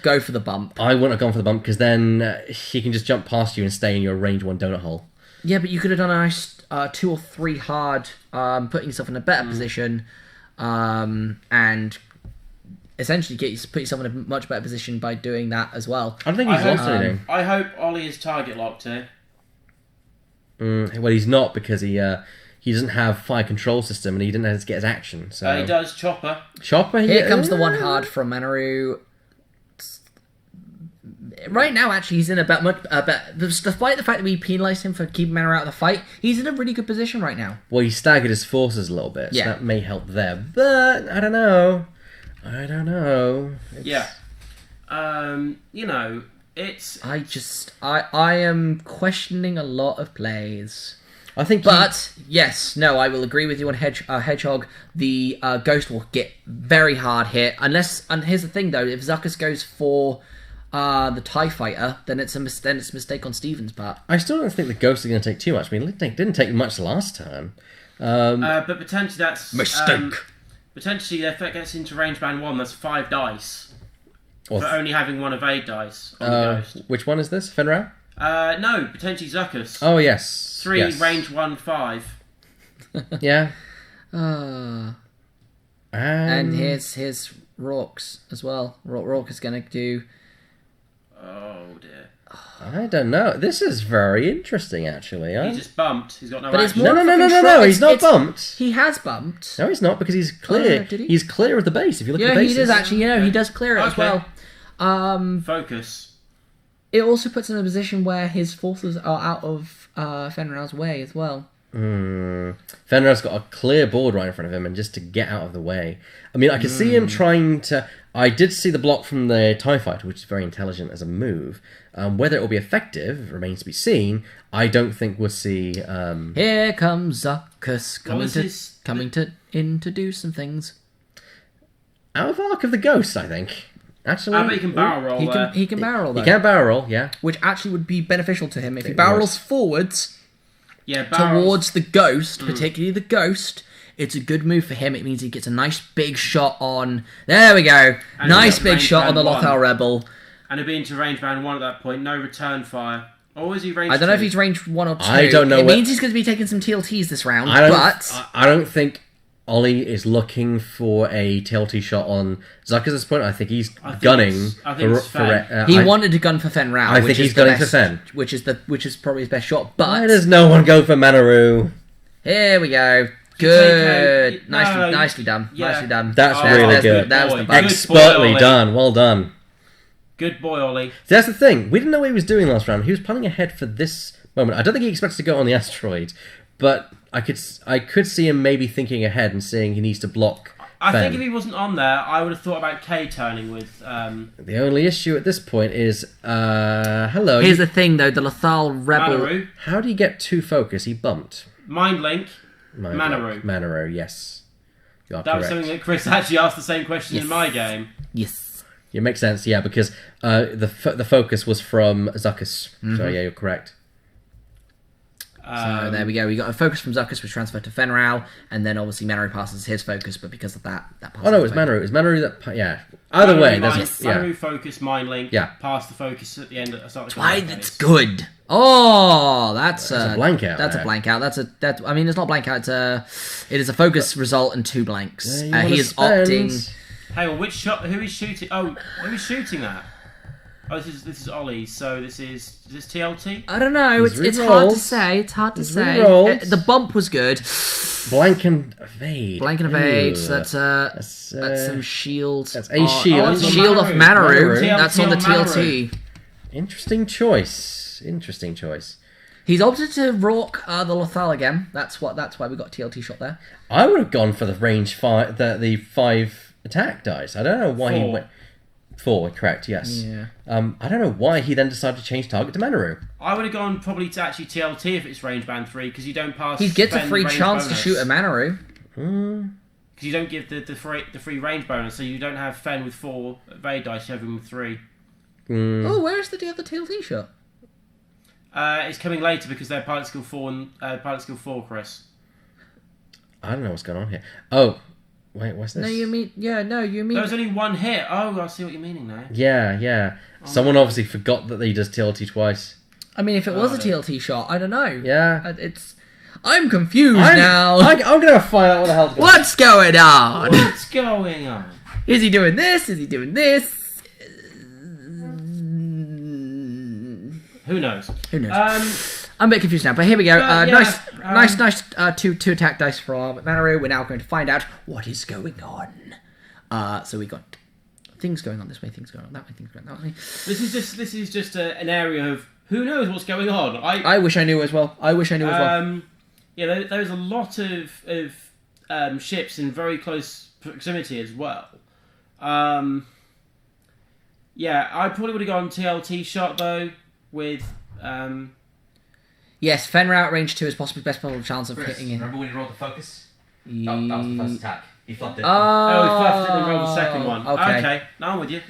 Go for the bump. I wouldn't have gone for the bump because then he can just jump past you and stay in your range 1 donut hole. Yeah, but you could have done a nice 2 or 3 hard, putting yourself in a better position, and essentially put yourself in a much better position by doing that as well. I don't think he's lost anything. I hope Ollie is target locked here. Well, he's not because he doesn't have fire control system and he didn't know how to get his action. So he does Chopper. Here comes the 1 hard from Manaru. Right now, actually, he's in despite the fact that we penalised him for keeping Manaru out of the fight, he's in a really good position right now. Well, he staggered his forces a little bit, so Yeah. that may help there. But I don't know. It's. I am questioning a lot of plays. I think, I will agree with you on Hedgehog. The Ghost will get very hard hit and here's the thing though: if Zuckus goes for the TIE fighter, then it's a mistake on Steven's part. I still don't think the Ghost are going to take too much. I mean, it didn't take much last time. But potentially that's mistake. Potentially, if that gets into range band 1, that's 5 dice for only having 1 evade dice on the Ghost. Which one is this? Fenrir? No, potentially Zuckus. Oh yes, 3 yes. range 1 5. Yeah. And here's Rorke's as well. Rorke is going to do. Oh dear. I don't know. This is very interesting, actually. He just bumped. He's got no But it's action. more No. He's not bumped. He has bumped. No, he's not because he's clear. Did he? He's clear of the base. If you look at the Yeah, bases. he does actually. He does clear it as Okay. well. Focus. It also puts him in a position where his forces are out of Fenrir's way as well. Fenrir's got a clear board right in front of him, and just to get out of the way. I mean, I can see him trying to. I did see the block from the TIE fighter, which is very intelligent as a move. Whether it will be effective remains to be seen. I don't think we'll see. Here comes Zuckus coming to do some things. Out of Arc of the Ghost, I think. Actually, I bet he can barrel roll there. He can barrel though. He can barrel roll, yeah. Which actually would be beneficial to him if he It barrels forwards barrels. towards the Ghost, particularly the Ghost. It's a good move for him. It means he gets a nice big shot on. There we go. And nice he's got big range shot on the band Lothar 1. Rebel. And he'll be into range band 1 at that point. No return fire. Or is he range I don't know if 2? he's range 1 or 2. I don't know It what- means he's going to be taking some TLTs this round, I but don't think Ollie is looking for a TLT shot on Zuckus at this point. I think he's gunning. I think it's Fen. He wanted to gun for Fen Rao. I think he's gunning for Fen. Which is probably his best shot. But why does no one go for Manaru? Here we go. Good. Nicely done. Yeah. Nicely done. That's really good. That was the Good Expertly boy, done. Well done. Good boy, Ollie. See, that's the thing. We didn't know what he was doing last round. He was planning ahead for this moment. I don't think he expected to go on the asteroid, but I could see him maybe thinking ahead and seeing he needs to block. I Fen. think if he wasn't on there, I would have thought about K turning with. The only issue at this point is, hello. Here's the thing, though. The Lethal Rebel... Manaru. How do you get 2 focus? He bumped. Mind Link. Manaru. Manaru, yes. You are That correct. was something that Chris actually asked the same question in my game. Yes. It makes sense, yeah, because the focus was from Zuckus. So yeah, you're correct. So there we go. We got a focus from Zuckus, which transferred to Fen Rao, and then obviously Manaru passes his focus, but because of that passes. Oh no, it was Manaru. It was Manaru that. Yeah. Either way, there's Manaru focus, Mind Link. Yeah. Pass the focus at the end. At the start of the Why? phase. That's good. Oh, that's a blank out That's there. a blank out. I mean, it's not blank out. It is a focus result and 2 blanks. You wanna He is spend- opting. Hang on, which shot? Who is shooting? Oh, who is shooting that? Oh, this is Ollie. So is this TLT? I don't know. He's It's hard to re-rolled. say. It's hard to He's say. re-rolled. The bump was good. Blank and evade. Blank and evade. So Ew. that's some shield. That's a shield. Oh, it's on shield of Manaru. Manaru. TLT That's on the on TLT. Interesting choice. Interesting choice. He's opted to rock the Lethal again. That's why we got TLT shot there. I would have gone for the range 5, the 5 attack dice. I don't know why he 4. went 4. Correct. Yes. Yeah. I don't know why he then decided to change target to Manaru. I would have gone probably to actually TLT if it's range band 3 because you don't pass. He gets a Fen free range chance to bonus. shoot a Manaru. Because you don't give the free range bonus, so you don't have Fen with 4 evade dice. You have him with 3. Oh, where's the other TLT shot? It's coming later because they're pilot skill 4 and pilot skill 4, Chris. I don't know what's going on here. Oh, wait, what's this? No, you mean There was only 1 hit. Oh, I see what you're meaning now. Yeah. Someone obviously forgot that he does TLT twice. I mean, if it was a TLT shot, I don't know. Yeah. I'm confused now. I'm gonna find out what the hell's going on. What's going on? What's going on? Is he doing this? Is he doing this? Who knows? Who knows? I'm a bit confused now, but here we go. Nice two attack dice from Manaru. We're now going to find out what is going on. So we got things going on this way, things going on that way, things going on that way. This is just an area of who knows what's going on. I wish I knew as well. Yeah, there's a lot of ships in very close proximity as well. Yeah, I probably would have gone TLT shot though with. Yes, Fenrir at range 2 is possibly best possible chance of Chris, hitting it. remember when you rolled the focus? Oh, that was the first attack. He flopped it. Oh, he fluffed it and rolled the second one. Okay. Now I'm with you.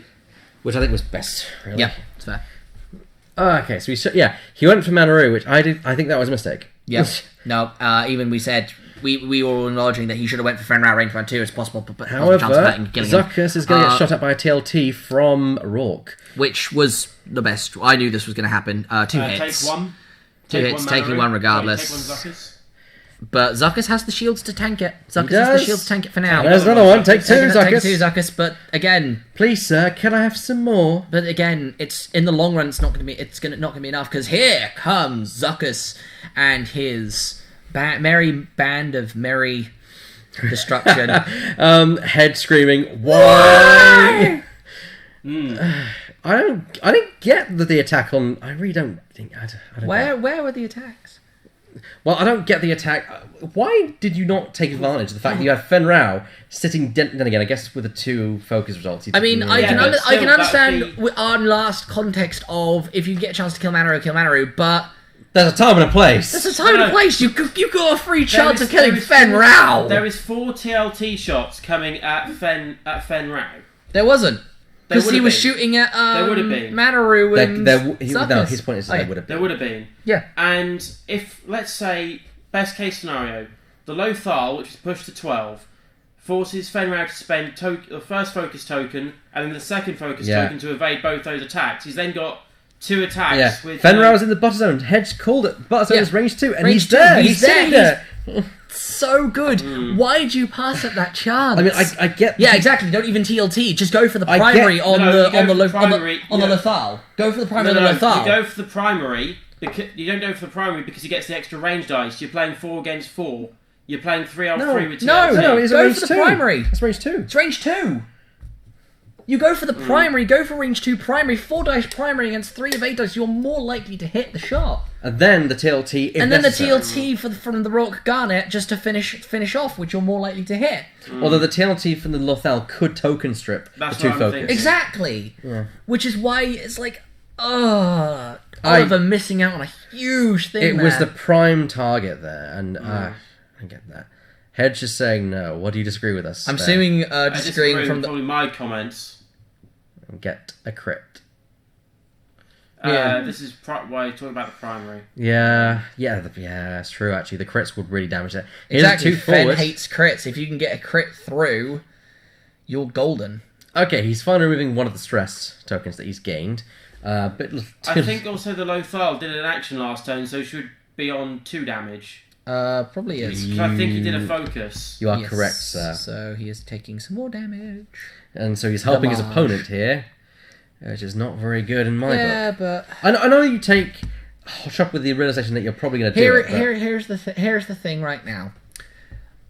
Which I think was best, really. Yeah, it's fair. Okay, so he went for Manaru, which I think that was a mistake. Yeah. No, even we said we were all acknowledging that he should have went for Fenrir range 1 2 as possible, but However, chance of hitting, killing him. Zuckus is going to get shot at by a TLT from Rourke. Which was the best. I knew this was going to happen. 2 hits. Take one. Two hits, taking one regardless. Take one, Zuckus. But Zuckus has the shields to tank it. Zuckus does. has the shields to tank it for now. There's another one. Take 2, Take Zuckus. 2, Zuckus. But again, Please, sir, can I have some more? But again, it's in the long run. It's not going to be. It's not going to be enough because here comes Zuckus and his merry band of merry destruction. Head screaming, why? I don't get the attack on. I really don't think. I don't get. Where were the attacks? Well, I don't get the attack. Why did you not take advantage of the fact that you had Fen Rao sitting? Then again, I guess with the 2 focus results. I mean, I can but I can still, understand that'd be- our last context of if you get a chance to kill Manaru, but There's a time and a place. there's a time and a No. place. You got a free chance There of killing is Fen Rao. There is 4 TLT shots coming at Fen Rao. There wasn't. Because There he would've was been. shooting at There would've been. Manaru and No, Zuckus. his point is that Oh, there would have been. There would have been. Yeah. And if, let's say, best case scenario, the Lothal, which is pushed to 12, forces Fen Rao to spend the first focus token and then the second focus token to evade both those attacks. He's then got 2 attacks Yeah, with... Fen Rao's in the butter zone. Hedge called it. Butter zone Yeah. is range 2, and Range he's 2, there. he's He's sitting there. there. so good. Why'd you pass up that chance? I mean, I get. Yeah, exactly. Don't even TLT. Just go for the I get- primary on No, the you go on the for the primary, on the yeah. Lethal. Go for the primary No, on the Lethal. you go for the primary because you don't go for the primary because he gets the extra range dice. You're playing 4 against 4. You're playing 3-on-3 with TLT. No, it's go range for the 2. primary. It's range 2. It's range 2. You go for the primary, go for range 2 primary, 4 dice primary against 3 of 8 dice, you're more likely to hit the shot. And then the TLT if And then necessary. the TLT from the Rock Garnet just to finish off, which you're more likely to hit. Although the TLT from the Lothal could token strip That's the 2 what I'm focus. thinking. Exactly. Yeah. Which is why it's like, Oliver missing out on a huge thing It there. was the prime target there, and I get that. Hedge is saying no. What do you disagree with us? I'm there? assuming I disagreeing disagree from with the... probably my comments. Get a crit. Yeah. This is why you're talking about the primary. Yeah, it's true actually. The crits would really damage that. Here's Exactly. 2 Fen forward. hates crits. If you can get a crit through, you're golden. Okay, he's finally removing one of the stress tokens that he's gained. But I think also the Lothal did an action last turn, so should be on 2 damage. Probably is. Because I think he did a focus. you are Yes. correct, sir. So he is taking some more damage. And so he's helping his Damage. opponent here, which is not very good in my Yeah, book. but I know you take shock with the realization that you're probably going to do it. But here's the thing right now.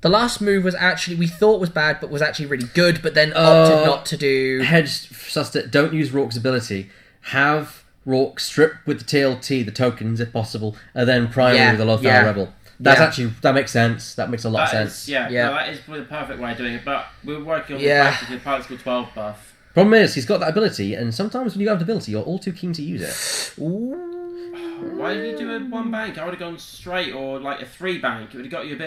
The last move was actually we thought was bad, but was actually really good. But then opted not to do. Hedge sussed it. Don't use Rourke's ability. Have Rourke strip with the TLT the tokens if possible, and then primary Yeah, with the Lothal yeah. Rebel. That's Yeah. actually that makes sense. That makes a lot of That sense. is, yeah, Yeah. No, that is probably the perfect way of doing it, but we're working on Yeah. the fact that the pilot skill 12 buff. Problem is, he's got that ability, and sometimes when you have the ability, you're all too keen to use it. Why did you do a 1 bank? I would have gone straight or like a 3 bank. It would have got you a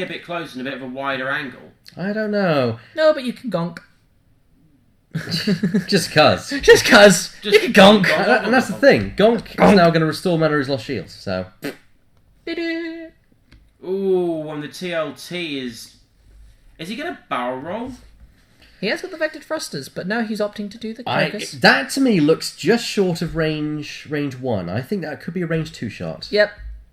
bit closer and a bit of a wider angle. I don't know. No, but you can gonk. Just cuz. Just cuz. Just You can gonk. gonk. And that's the thing. Gonk is now going to restore mana his lost shields. So Ooh, and the TLT is he going to barrel roll? He has got the vectored thrusters, but now he's opting to do the I, focus. that to me looks just short of range 1. I think that could be a range 2 shot. Yep.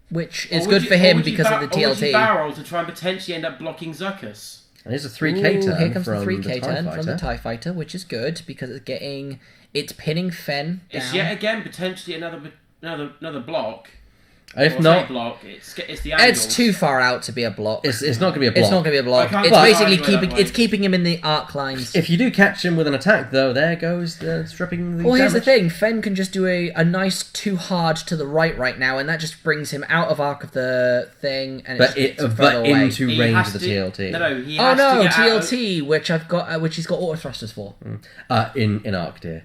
Which is Or would good you- for or him would you because of the Or would you TLT. barrel to try and potentially end up blocking Zuckus? And here's a 3k Ooh, turn here comes from the 3k TIE turn from the Fighter. TIE Fighter, which is good because it's pinning Fen down. It's yet again potentially another block. If Or not, say block, it's the angle. It's too far out to be a block. it's not going to be a block. It's not going to be a block. I can't It's buy basically it that keeping way. keeping him in the arc lines. If you do catch him with an attack, though, there goes the stripping the Well, here's the damage. thing. Fen can just do a nice too hard to the right now, and that just brings him out of arc of the thing, and But it's further but away. into He range has of the to- TLT. No, he Oh has to no, get out of- TLT, which he's got auto thrusters for. In arc, dear.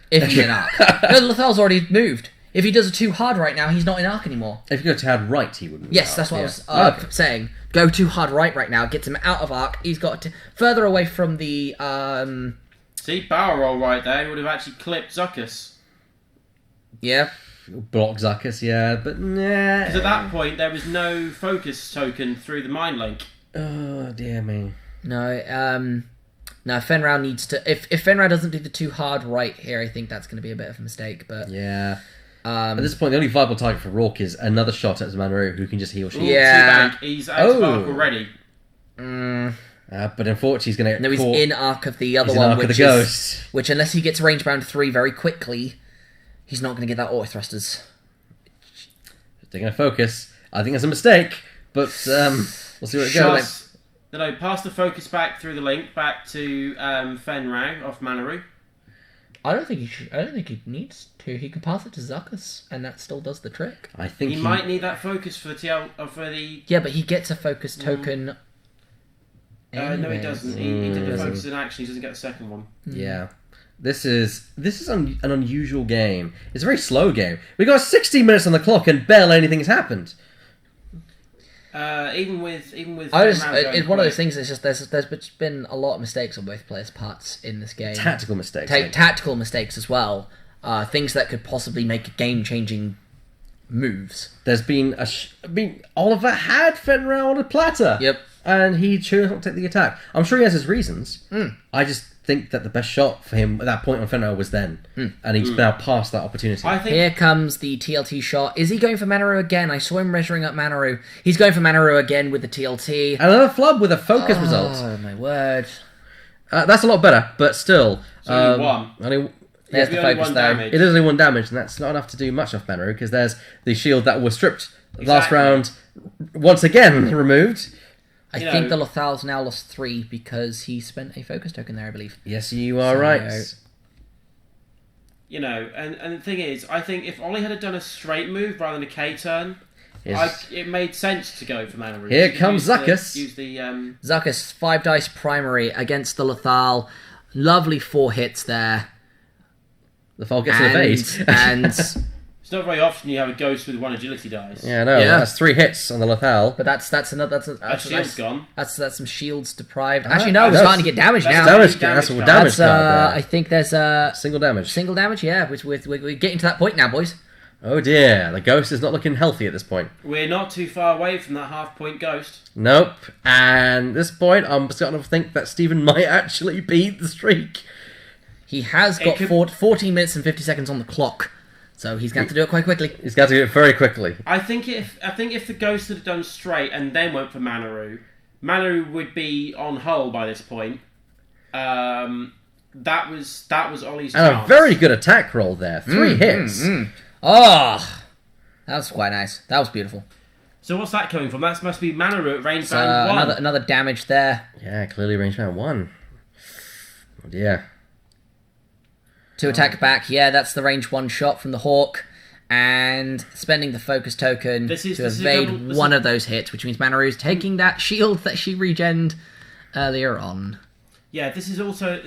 If he's in arc. No, Lethal's already moved. If he does it too hard right now, he's not in arc anymore. If you go Tad right, he wouldn't. Yes, be that's what arc, I was yeah. Okay. saying. Go too hard right now, gets him out of arc. He's got to further away from the See, barrel roll right there would have actually clipped Zuckus. yeah. Block Zuckus, yeah, but nah. Because at that point, there was no focus token through the mind link. Oh dear me. No, Fenrau needs to. If Fenrau doesn't do the too hard right here, I think that's going to be a bit of a mistake. But Yeah. At this point, the only viable target for Rourke is another shot at Zamaru, who can just heal shield. Ooh, Yeah. 2 bank. He's out of Oh. arc already. But unfortunately, he's going to get no, he's caught. in arc of the other He's in one, arc of which the is ghost. which unless he gets range bound 3 very quickly, he's not going to get that auto thrusters. They're going to focus. I think that's a mistake, but we'll see where it goes. Pass the focus back through the link back to Fenrau off Manaru. I don't think he should. I don't think he needs to. He can pass it to Zuckus, and that still does the trick. I think He might need that focus for the Yeah, but he gets a focus token. No, he anyways. doesn't. He did the focus in action. He doesn't get the second one. Yeah. This is an unusual game. It's a very slow game. We got 60 minutes on the clock and barely anything has happened. Even with It's Fenrau going one of those quick. things. It's just there's been a lot of mistakes on both players' parts in this game. Tactical mistakes. I think. Tactical mistakes as well. Things that could possibly make game-changing moves. There's been Oliver had Fenrir on a platter. Yep. And he chose not to take the attack. I'm sure he has his reasons. I just think that the best shot for him at that point on Fenrir was then, and he's now past that opportunity. I think Here comes the TLT shot. Is he going for Manaru again? I saw him measuring up Manaru. He's going for Manaru again with the TLT. And another flub with a focus result. Oh, my word. That's a lot better, but still. only one. There's the only focus, one though. damage. It is only 1 damage, and that's not enough to do much off Manaru, because there's the shield that was stripped last Exactly. round, once again removed. I You think know- the Lethal's now lost 3 because he spent a focus token there, I believe. Yes, you are So- right. You know, and the thing is, I think if Ollie had done a straight move rather than a K turn, Yes. it made sense to go for mana root. Here You comes use Zuckuss. Use the Zuckuss, 5 dice primary against the Lethal. Lovely 4 hits there. The fall gets an evade. And It's not very often you have a ghost with 1 agility dice. Yeah, no, Yeah. that's 3 hits on the Lethal. but that's another That shield's gone. That's some shields deprived. Actually, no, we're that's- starting to get damage that's now. damage. That's a Damage damage That's card I there. think there's a Single damage. single damage. Yeah, which we're getting to that point now, boys. Oh dear, the ghost is not looking healthy at this point. We're not too far away from that half-point ghost. Nope. And at this point, I'm starting to think that Stephen might actually beat the streak. He has It got could- 14 minutes and 50 seconds on the clock, so he's going to have to do it quite quickly. He's got to do it very quickly. I think if the ghost had done straight and then went for Manaru, Manaru would be on hull by this point. That was Ollie's And chance. a very good attack roll there. 3 hits. Oh, that was quite nice. That was beautiful. So what's that coming from? That must be Manaru at range So, band 1. another damage there Yeah, clearly range round 1. Oh dear. to attack back. Yeah, that's the range 1 shot from the Hawk. And spending the focus token This is to a evade double- this one is- of those hits, which means Manaru's taking that shield that she regened earlier on. Yeah, this is also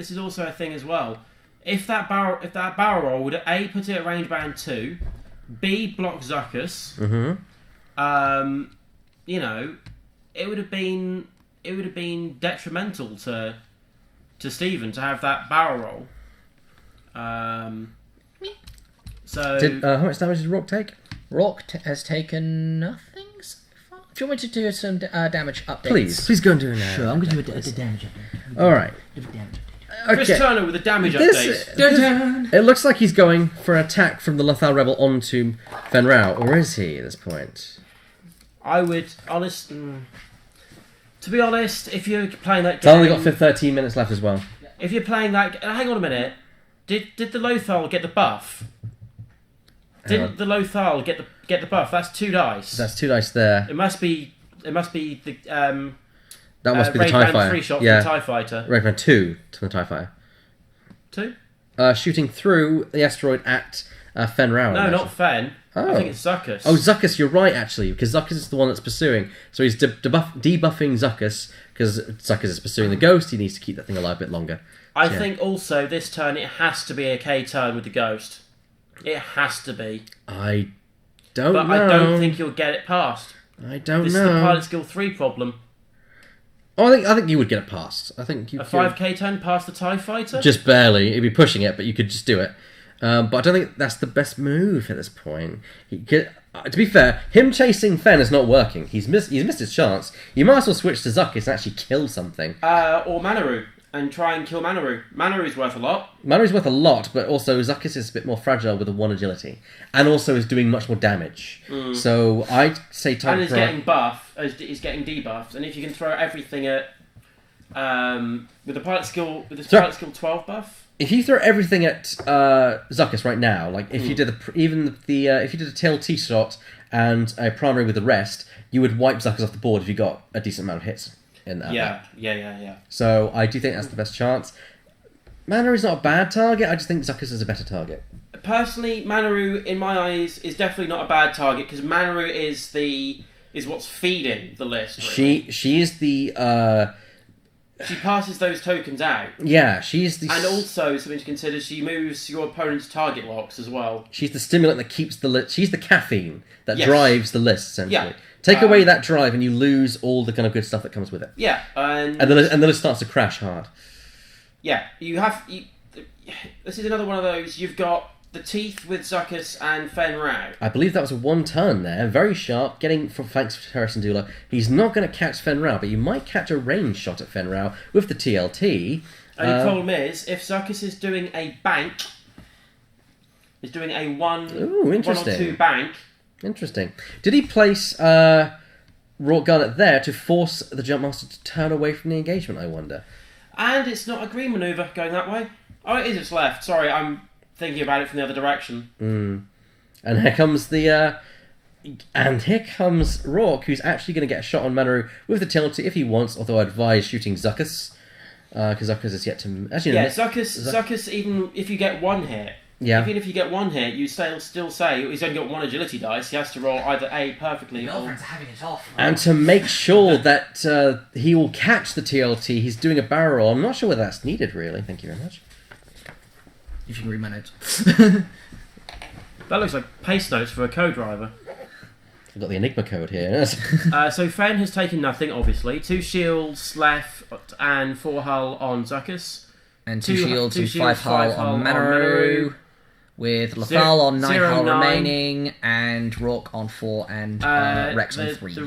a thing as well. If that barrel roll would A, put it at range band 2, B, block Zuckuss, you know, it would have been detrimental to Stephen to have that barrel roll. So How much damage did Rock take? Rock has taken nothing so far. Do you want me to do some damage updates? Please go and do it now. Sure, I'm going to do a damage update. Alright. Chris Okay. Turner with the damage This, update. it looks like he's going for an attack from the Lethal Rebel onto Fenrau, or is he at this point? I would to be honest, if you're playing that It's game, only got 13 minutes left as well. if you're playing that, hang on a minute. Did the Lothal get the buff? Didn't the Lothal get the buff? That's 2 dice. That's 2 dice there. It must be the That must be the range TIE band Fighter. 3 shot Yeah, from the TIE Fighter. range band 2 to the TIE Fighter. 2? Shooting through the asteroid at Fenrau. No, not Fen. Oh. I think it's Zuckuss. Oh, Zuckuss, you're right, actually, because Zuckuss is the one that's pursuing. So he's debuffing Zuckuss, because Zuckuss is pursuing the ghost. He needs to keep that thing alive a bit longer. I Yeah. think also this turn it has to be a K turn with the ghost. It has to be. I don't But know. I don't think you'll get it past. I don't This know. is the pilot skill 3 problem. Oh, I think you would get it past. I think you A could- 5K turn past the TIE Fighter? Just barely. You'd be pushing it, but you could just do it. But I don't think that's the best move at this point. To be fair, him chasing Fen is not working. He's missed his chance. You might as well switch to Zuckuss and actually kill something. Or Manaru. And try and kill Manaru. Manaru's worth a lot. Manu's worth a lot, but also Zuckuss is a bit more fragile with a 1 agility. And also is doing much more damage. So I'd say time And he's for... getting he's getting debuffed. And if you can throw everything at with the pilot skill Sure. pilot skill 12 buff. If you throw everything at Zuckuss right now, like if you did if you did a TLT shot and a primary with the rest, you would wipe Zuckuss off the board if you got a decent amount of hits in that. Yeah. So I do think that's the best chance. Mana is not a bad target. I just think Zuckuss is a better target. Personally, Manaru, in my eyes, is definitely not a bad target because Manaru is what's feeding the list. Really. She is the She passes those tokens out. she's the And also, something to consider, she moves your opponent's target locks as well. she's the stimulant that keeps the list. She's the caffeine that Yes. drives the list essentially. Yeah. Take away that drive and you lose all the kind of good stuff that comes with it. Yeah, and And the list starts to crash hard. yeah, this is another one of those. You've got the teeth with Zuckuss and Fenrau. I believe that was a 1 turn there, very sharp, getting from thanks to Harrison Dula. He's not going to catch Fenrau, but you might catch a range shot at Fenrau with the TLT. Only problem is, if Zuckuss is doing a bank, is doing a one or interesting. 2 bank. Interesting. Did he place Rourke Garnet there to force the Jumpmaster to turn away from the engagement, I wonder? And it's not a green manoeuvre going that way. Oh, it is, it's left. Sorry, I'm thinking about it from the other direction. And here comes Rourke, who's actually going to get a shot on Manaru with the TLT if he wants, although I advise shooting Zuckuss, because Zuckuss is yet to... Actually, yeah, Zuckuss, even if you get 1 hit, even if you get 1 hit, you still say he's only got 1 agility dice, he has to roll either A perfectly or... having it off. And to make sure that he will catch the TLT, he's doing a barrel roll. I'm not sure whether that's needed, really. Thank you very much. You should read my notes. That looks like paste notes for a co-driver. I've got the Enigma code here. So Fen has taken nothing, obviously. 2 shields left and 4 hull on Zuckuss. And 2 shields and 5 hull on Manaru. With Lafal on 9 hull 9. remaining, and Rourke on 4, and Rex on 3. The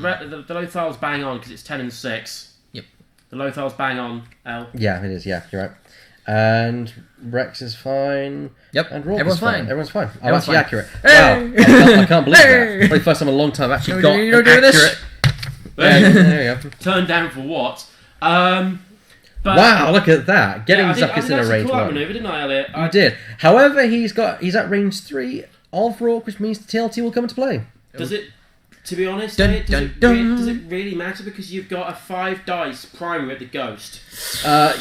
Lothal's bang on because it's 10 and 6. Yep. The Lothal's bang on, L. Yeah, it is, yeah, you're right. And Rex is fine. Yep, and Rourke everyone's is fine. fine. Everyone's fine. I'm Everyone's actually fine. accurate. Hey! Wow, I can't believe that. For the first time in a long time I've actually got You don't do this? accurate. There we go. Turned down for what? But Wow, look at that. Getting Zuckuss in a range call that 1. maneuver, didn't I, Elliot? You did. However, he's at range 3 of Rourke, which means the TLT will come into play. Does it? To be honest, Dun, Elliot, dun, dun. does it really matter because you've got a 5 dice primary at the ghost? But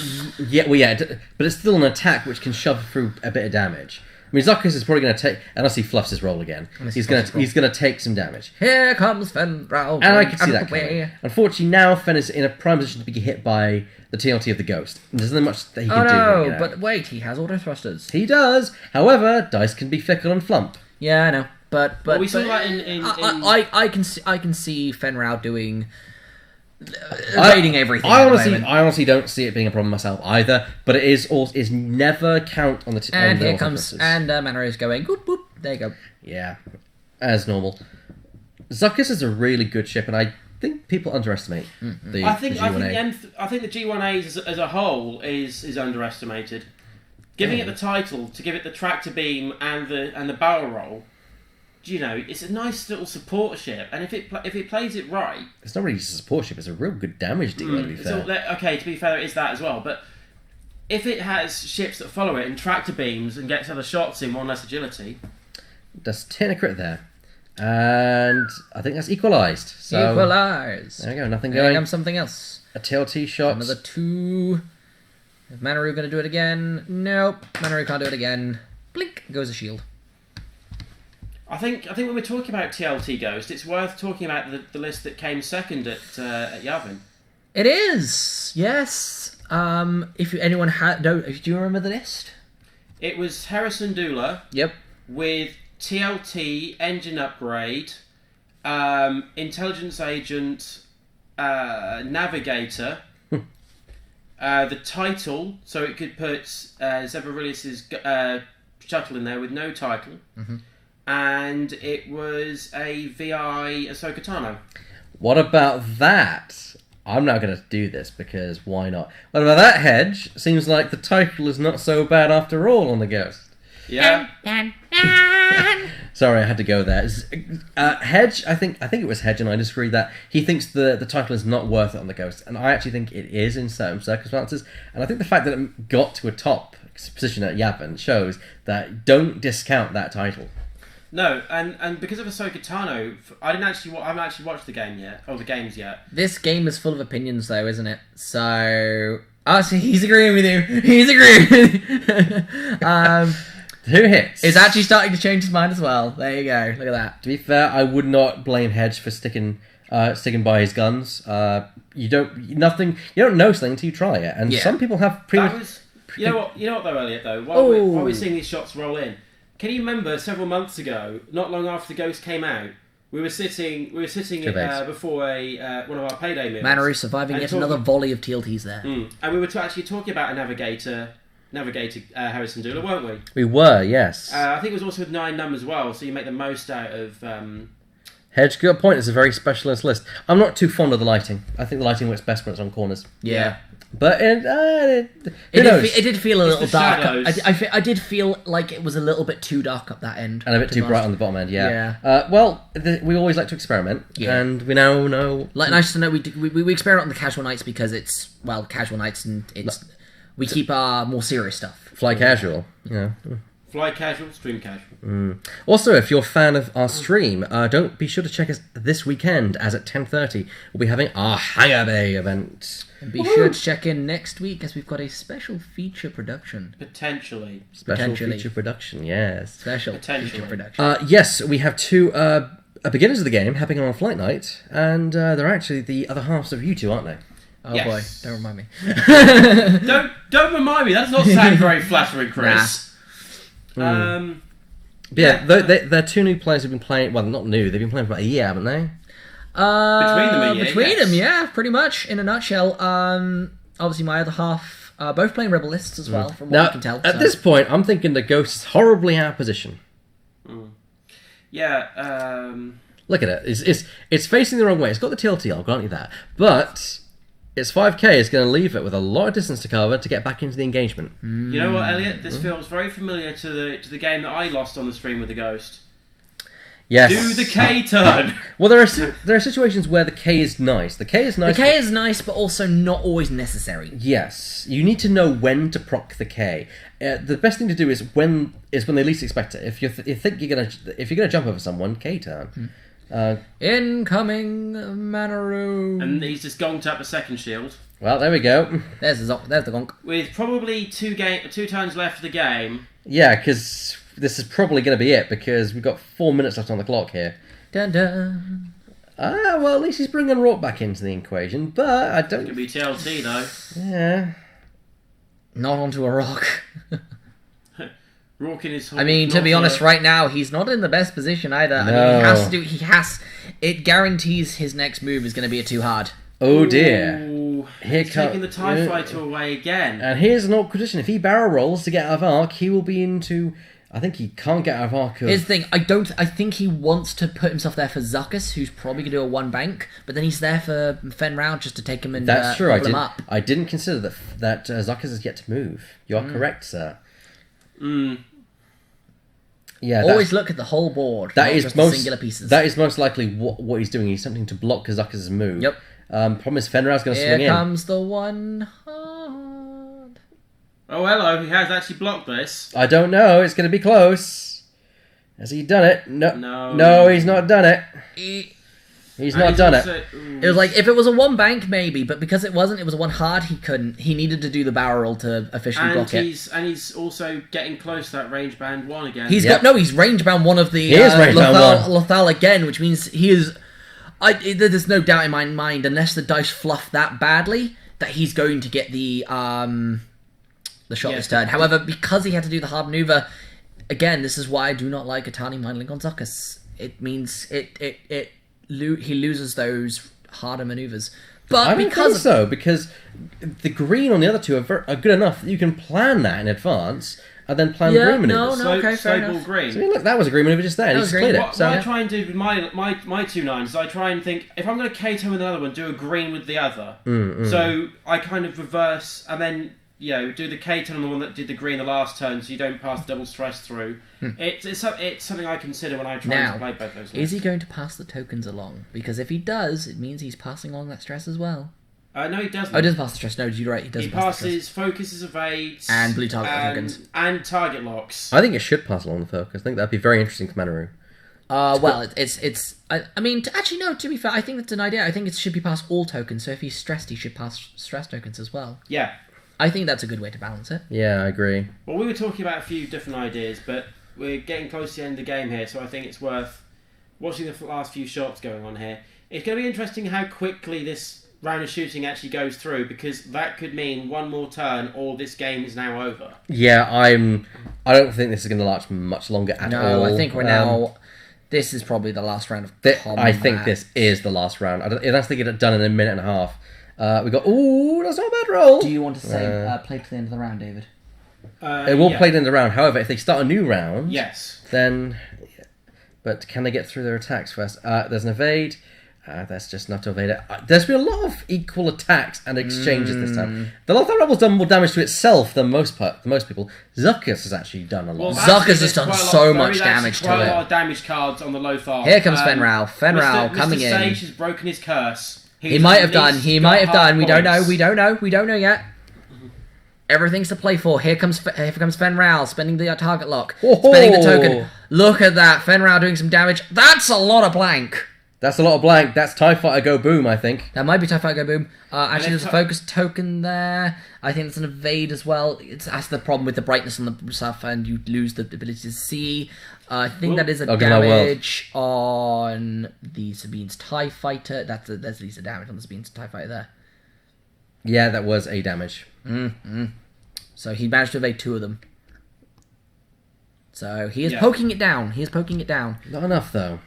it's still an attack which can shove through a bit of damage. I mean, Zuckuss is probably going to take, unless he fluffs his roll again, he's going to take some damage. Here comes Fen Rao. And I can see that coming. Unfortunately, now Fen is in a prime position to be hit by the TLT of the ghost. There's not much that he can do. Oh no, but wait, he has auto thrusters. He does. However, dice can be fickle and flump. Yeah, I know. But we saw that in I can see Fen Rao doing evading everything. I honestly don't see it being a problem myself either. But it is never count on the and on here the comes auto-thrusters. and Manaru is going boop boop. There you go. Yeah, as normal. Zuckuss is a really good ship, and I think people underestimate the G1A. I think the G1A as a whole is underestimated. Giving it the title to give it the tractor beam and the barrel roll. You know, it's a nice little support ship, and if it plays it right, it's not really just a support ship; it's a real good damage dealer. To be fair, to be fair, it is that as well. But if it has ships that follow it and tractor beams and gets other shots in 1 less agility, that's 10 a crit there, and I think that's equalised. So Equalised. there we go. Nothing There going. comes something else. A TLT shot. Another 2. Is Manaru going to do it again? Nope. Manaru can't do it again. Blink goes a shield. I think when we're talking about TLT Ghost, it's worth talking about the list that came second at Yavin. It is, yes. If anyone do you remember the list? It was Harrison Dula. Yep. With TLT, engine upgrade, intelligence agent, navigator, the title, so it could put Zephyrilius's shuttle in there with no title. Mm-hmm. And it was a VI Ahsoka Tano. What about that? I'm not going to do this because why not? What about that, Hedge? Seems like the title is not so bad after all on the Ghost. Yeah. Sorry, I had to go there. Hedge, I think it was Hedge, and I disagree that he thinks the title is not worth it on the Ghost, and I actually think it is in certain circumstances. And I think the fact that it got to a top position at Yavin shows that don't discount that title. No, and because of Ahsoka Tano, I haven't actually watched the game yet, or the games yet. This game is full of opinions, though, isn't it? So, so he's agreeing with you. He's agreeing. Who hits? He's actually starting to change his mind as well. There you go. Look at that. To be fair, I would not blame Hedge for sticking by his guns. You don't know something until you try it, and some people have You know what though, Elliot? Though while we're seeing these shots roll in. Can you remember several months ago, not long after the Ghost came out, we were sitting before one of our payday meals. Manaru surviving yet another volley of TLTs there. And we were actually talking about a navigator Harrison Dula, weren't we? We were, yes. I think it was also with 9 num as well, so you make the most out of Hedge, good point. It's a very specialist list. I'm not too fond of the lighting. I think the lighting works best when it's on corners. Yeah. But who It knows? did feel a little the dark. shadows. I did feel like it was a little bit too dark up that end. And a bit to too be bright honest. on the bottom end, yeah. We always like to experiment, and we now know... Like, nice to know we experiment on the casual nights because it's, well, casual nights and we keep our more serious stuff. Fly casual, yeah. Fly casual, stream casual. Also, if you're a fan of our stream, don't be sure to check us this weekend, as at 10:30 we'll be having our Hangar Bay event. And be sure to check in next week as we've got a special feature production. Potentially. Special feature production, yes. Special Potentially. feature production. Yes, we have two beginners of the game happening on a flight night, and they're actually the other halves of you two, aren't they? Oh Yes. boy, don't remind me. Don't remind me. That does not sound very flattering, Chris. But yeah, they're two new players who've been playing. Well, not new. They've been playing for about a year, haven't they? Between them, yeah, pretty much. In a nutshell, obviously my other half, both playing Rebel lists as well, from what I can tell. At this point, I'm thinking the Ghost is horribly out of position. Yeah. Look at it. It's facing the wrong way. It's got the TLT, I'll grant you that. But its 5k is going to leave it with a lot of distance to cover to get back into the engagement. You know what, Elliot? This feels very familiar to the game that I lost on the stream with the Ghost. Yes. Do the K turn. Well, there are situations where the K is nice. The K is nice. The K is nice, but also not always necessary. Yes, you need to know when to proc the K. The best thing to do is when they least expect it. If you think you're gonna jump over someone, K turn. Incoming Manaru. And he's just gonked up a second shield. Well, there we go. There's the gonk. With probably two turns left of the game. Yeah, because this is probably going to be it, because we've got 4 minutes left on the clock here. Dun dun. Well, at least he's bringing Rourke back into the equation, but I don't... It could be TLT though. Yeah. Not onto a rock. Rourke in his I mean, to be honest, right now, he's not in the best position either. No. I mean, it guarantees his next move is going to be a too hard. Oh dear. Ooh, Here he's taking the TIE Fighter away again. And here's an awkward position. If he barrel rolls to get out of arc, he will be into... I think he can't get out of arc. Here's the thing, I think he wants to put himself there for Zuckuss, who's probably going to do a one bank, but then he's there for Fen Round just to take him and That's true. pull him up. I didn't consider that Zuckuss is yet to move. You are correct, sir. Yeah, Always look at the whole board, not just the singular pieces. That is most likely what he's doing. He's attempting to block Zuckuss' move. Yep. Problem is Fenrir's going to swing in. Here comes the one hard. Oh, hello, he has actually blocked this. I don't know. It's going to be close. Has he done it? No. No, he's not done it. He's not done it. It was like, if it was a one bank, maybe, but because it wasn't, it was a one hard, he couldn't. He needed to do the barrel roll to officially block it. And he's also getting close to that range band 1 again. He's range bound one of the He is range bound one. Lothal again, which means he is... there's no doubt in my mind, unless the dice fluff that badly, that he's going to get the shot this turn. However, because he had to do the hard maneuver, again, this is why I do not like Atani Mindlink on Zuckuss. It means he loses those harder maneuvers. But I don't think so, because the green on the other two are good enough that you can plan that in advance and then plan green maneuvers. Okay, fair slow enough. ball green. So look, that was a green maneuver just there. He just cleared it. What I try and do with my 2 9s is I try and think, if I'm going to K-turn with another one, do a green with the other. So I kind of reverse and then do the K-turn on the one that did the green the last turn, so you don't pass double stress through. It's something I consider when I try to play both those. Is he going to pass the tokens along? Because if he does, it means he's passing along that stress as well. No, he doesn't. Oh, he doesn't pass the stress. No, you're right. He doesn't. He passes focuses, evades, and blue target tokens and target locks. I think it should pass along the focus. I think that'd be very interesting for Manaru. To be fair, I think that's an idea. I think it should be past all tokens. So if he's stressed, he should pass stress tokens as well. Yeah. I think that's a good way to balance it. Yeah, I agree. Well, we were talking about a few different ideas, but we're getting close to the end of the game here, so I think it's worth watching the last few shots going on here. It's going to be interesting how quickly this round of shooting actually goes through, because that could mean one more turn or this game is now over. Yeah, I don't think this is going to last much longer at all. No, I think we're now... This is probably the last round of combat. I think this is the last round. Unless they get it done in a minute and a half. We got... Ooh, that's not a bad roll. Do you want to say play to the end of the round, David? It will play to the end of the round. However, if they start a new round... Yes. Then... but can they get through their attacks first? There's an evade. That's just not to evade it. There's been a lot of equal attacks and exchanges this time. The Lothar Rebel's done more damage to itself than most people. Zuckuss has actually done a lot. Well, Zuckuss has done so much damage to quite a lot it. of damage cards on the Lothar. Here comes Fenral. Fenral coming Mr. in. Sage has broken his curse. He might have done. He might have done. We don't know. We don't know yet. Everything's to play for. Here comes Fenral spending the target lock, spending the token. Look at that. Fenral doing some damage. That's a lot of blank. That's a lot of blank. That's TIE Fighter Go Boom, I think. That might be TIE Fighter Go Boom. Actually, there's a focus token there. I think it's an evade as well. That's the problem with the brightness on the stuff, and you lose the ability to see. I think that is a damage on the Sabine's TIE Fighter. There's at least a damage on the Sabine's TIE Fighter there. Yeah, that was a damage. So he managed to evade 2 of them. So he is poking it down. He is poking it down. Not enough, though.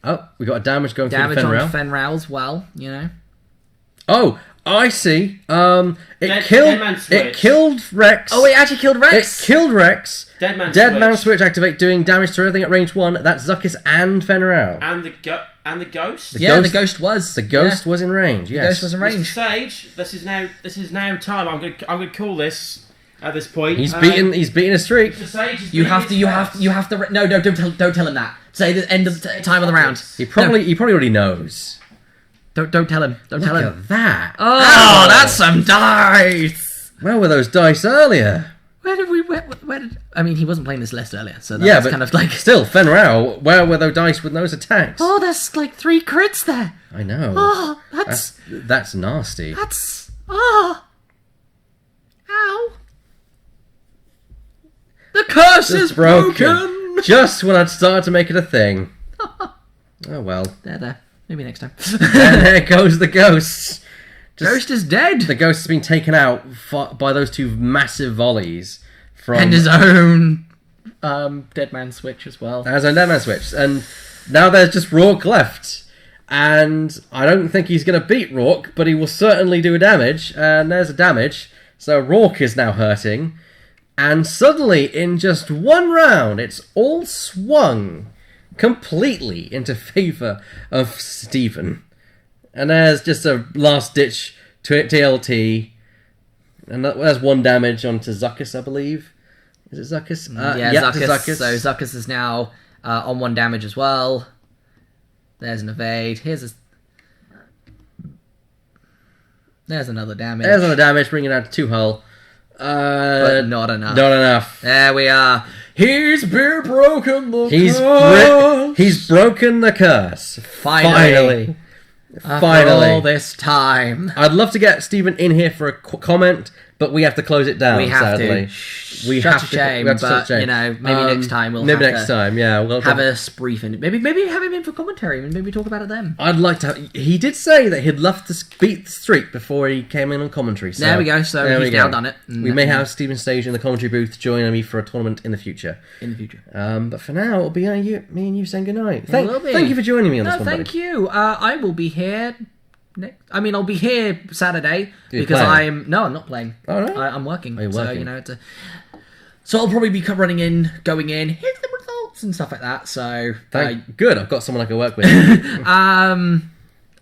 Oh, we got a damage going through the Fenral. Damage on Fenral as well, you know. Oh, I see. It Dead killed Rex. Oh, it actually killed Rex. It killed Rex. Dead Man Switch activate, doing damage to everything at range 1. That's Zuckuss and Fenral. And the ghost. The ghost was. The ghost was in range. Yes. The ghost was in range. Mr. Sage, this is now time. I'm gonna call this at this point. He's beaten a streak. Mr. Sage is You have to. No, don't tell him that. Say the end of the time of the round. He probably already knows. Don't tell him. Don't tell Look him. at that. Oh, that's some dice. Where were those dice earlier? Where did? I mean, he wasn't playing this list earlier, so that's kind of like. Still, Fenral. Where were those dice with those attacks? Oh, there's like 3 crits there. I know. Oh, that's nasty. That's ow. The curse is broken. Just when I'd started to make it a thing. Oh well. There. Maybe next time. And there goes the ghost. Ghost is dead. The ghost has been taken out by those 2 massive volleys from And his own Dead Man Switch as well. As a Dead Man Switch. And now there's just Rourke left. And I don't think he's going to beat Rourke, but he will certainly do damage. And there's a damage. So Rourke is now hurting. And suddenly, in just 1 round, it's all swung completely into favour of Stephen. And there's just a last-ditch TLT. And there's 1 damage onto Zuckuss, I believe. Is it Zuckuss? Zuckuss. So Zuckuss is now on 1 damage as well. There's an evade. There's another damage. There's another damage, bringing it out to 2 hull. But not enough. Not enough. There we are. He's broken the curse. He's broken the curse. Finally. After all this time. I'd love to get Stephen in here for a comment, but we have to close it down. We have sadly. to. We Such have a to. shame, We have to but shame. you know, maybe next time we'll maybe have next to time. Yeah, we'll have a brief and maybe have him in for commentary and maybe talk about it then. I'd like to. He did say that he'd love to beat the streak before he came in on commentary. So there we go. So he's now done it. We may have Stephen Stage in the commentary booth joining me for a tournament in the future. But for now, it'll be me and you saying goodnight. Thank you for joining me on this one. Thank you. I will be here. I'll be here Saturday because playing? I'm not playing. Oh, no? I'm working. Are you so working? So I'll probably be going in, hit the results and stuff like that. So good. I've got someone I can work with.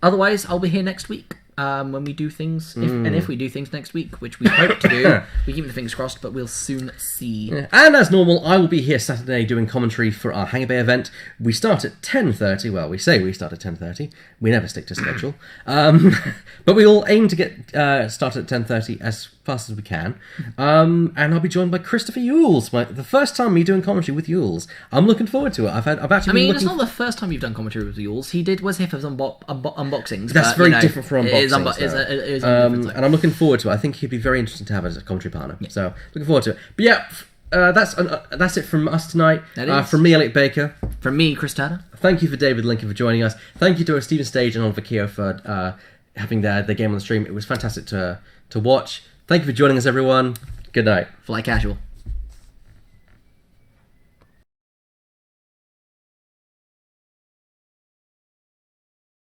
Otherwise, I'll be here next week when we do things. If we do things next week, which we hope to do, we keep the fingers crossed, but we'll soon see. Yeah. And as normal, I will be here Saturday doing commentary for our Hangar Bay event. We start at 10:30. Well, we say we start at 10:30. We never stick to schedule. But we will aim to get started at 10:30 as fast as we can. And I'll be joined by Christopher Yules. The first time me doing commentary with Yules. I'm looking forward to it. I've actually been it's not the first time you've done commentary with Yules. He was here for some unboxings. That's very different from unboxings. It is and I'm looking forward to it. I think he'd be very interesting to have as a commentary partner. Yeah. So looking forward to it. But yeah, that's it from us tonight. From me, Alec Baker. From me, Chris Turner. Thank you for David Lincoln for joining us. Thank you to Stephen Stage and Oliver Walker-Keough for having the game on the stream. It was fantastic to watch. Thank you for joining us, everyone. Good night. Fly casual.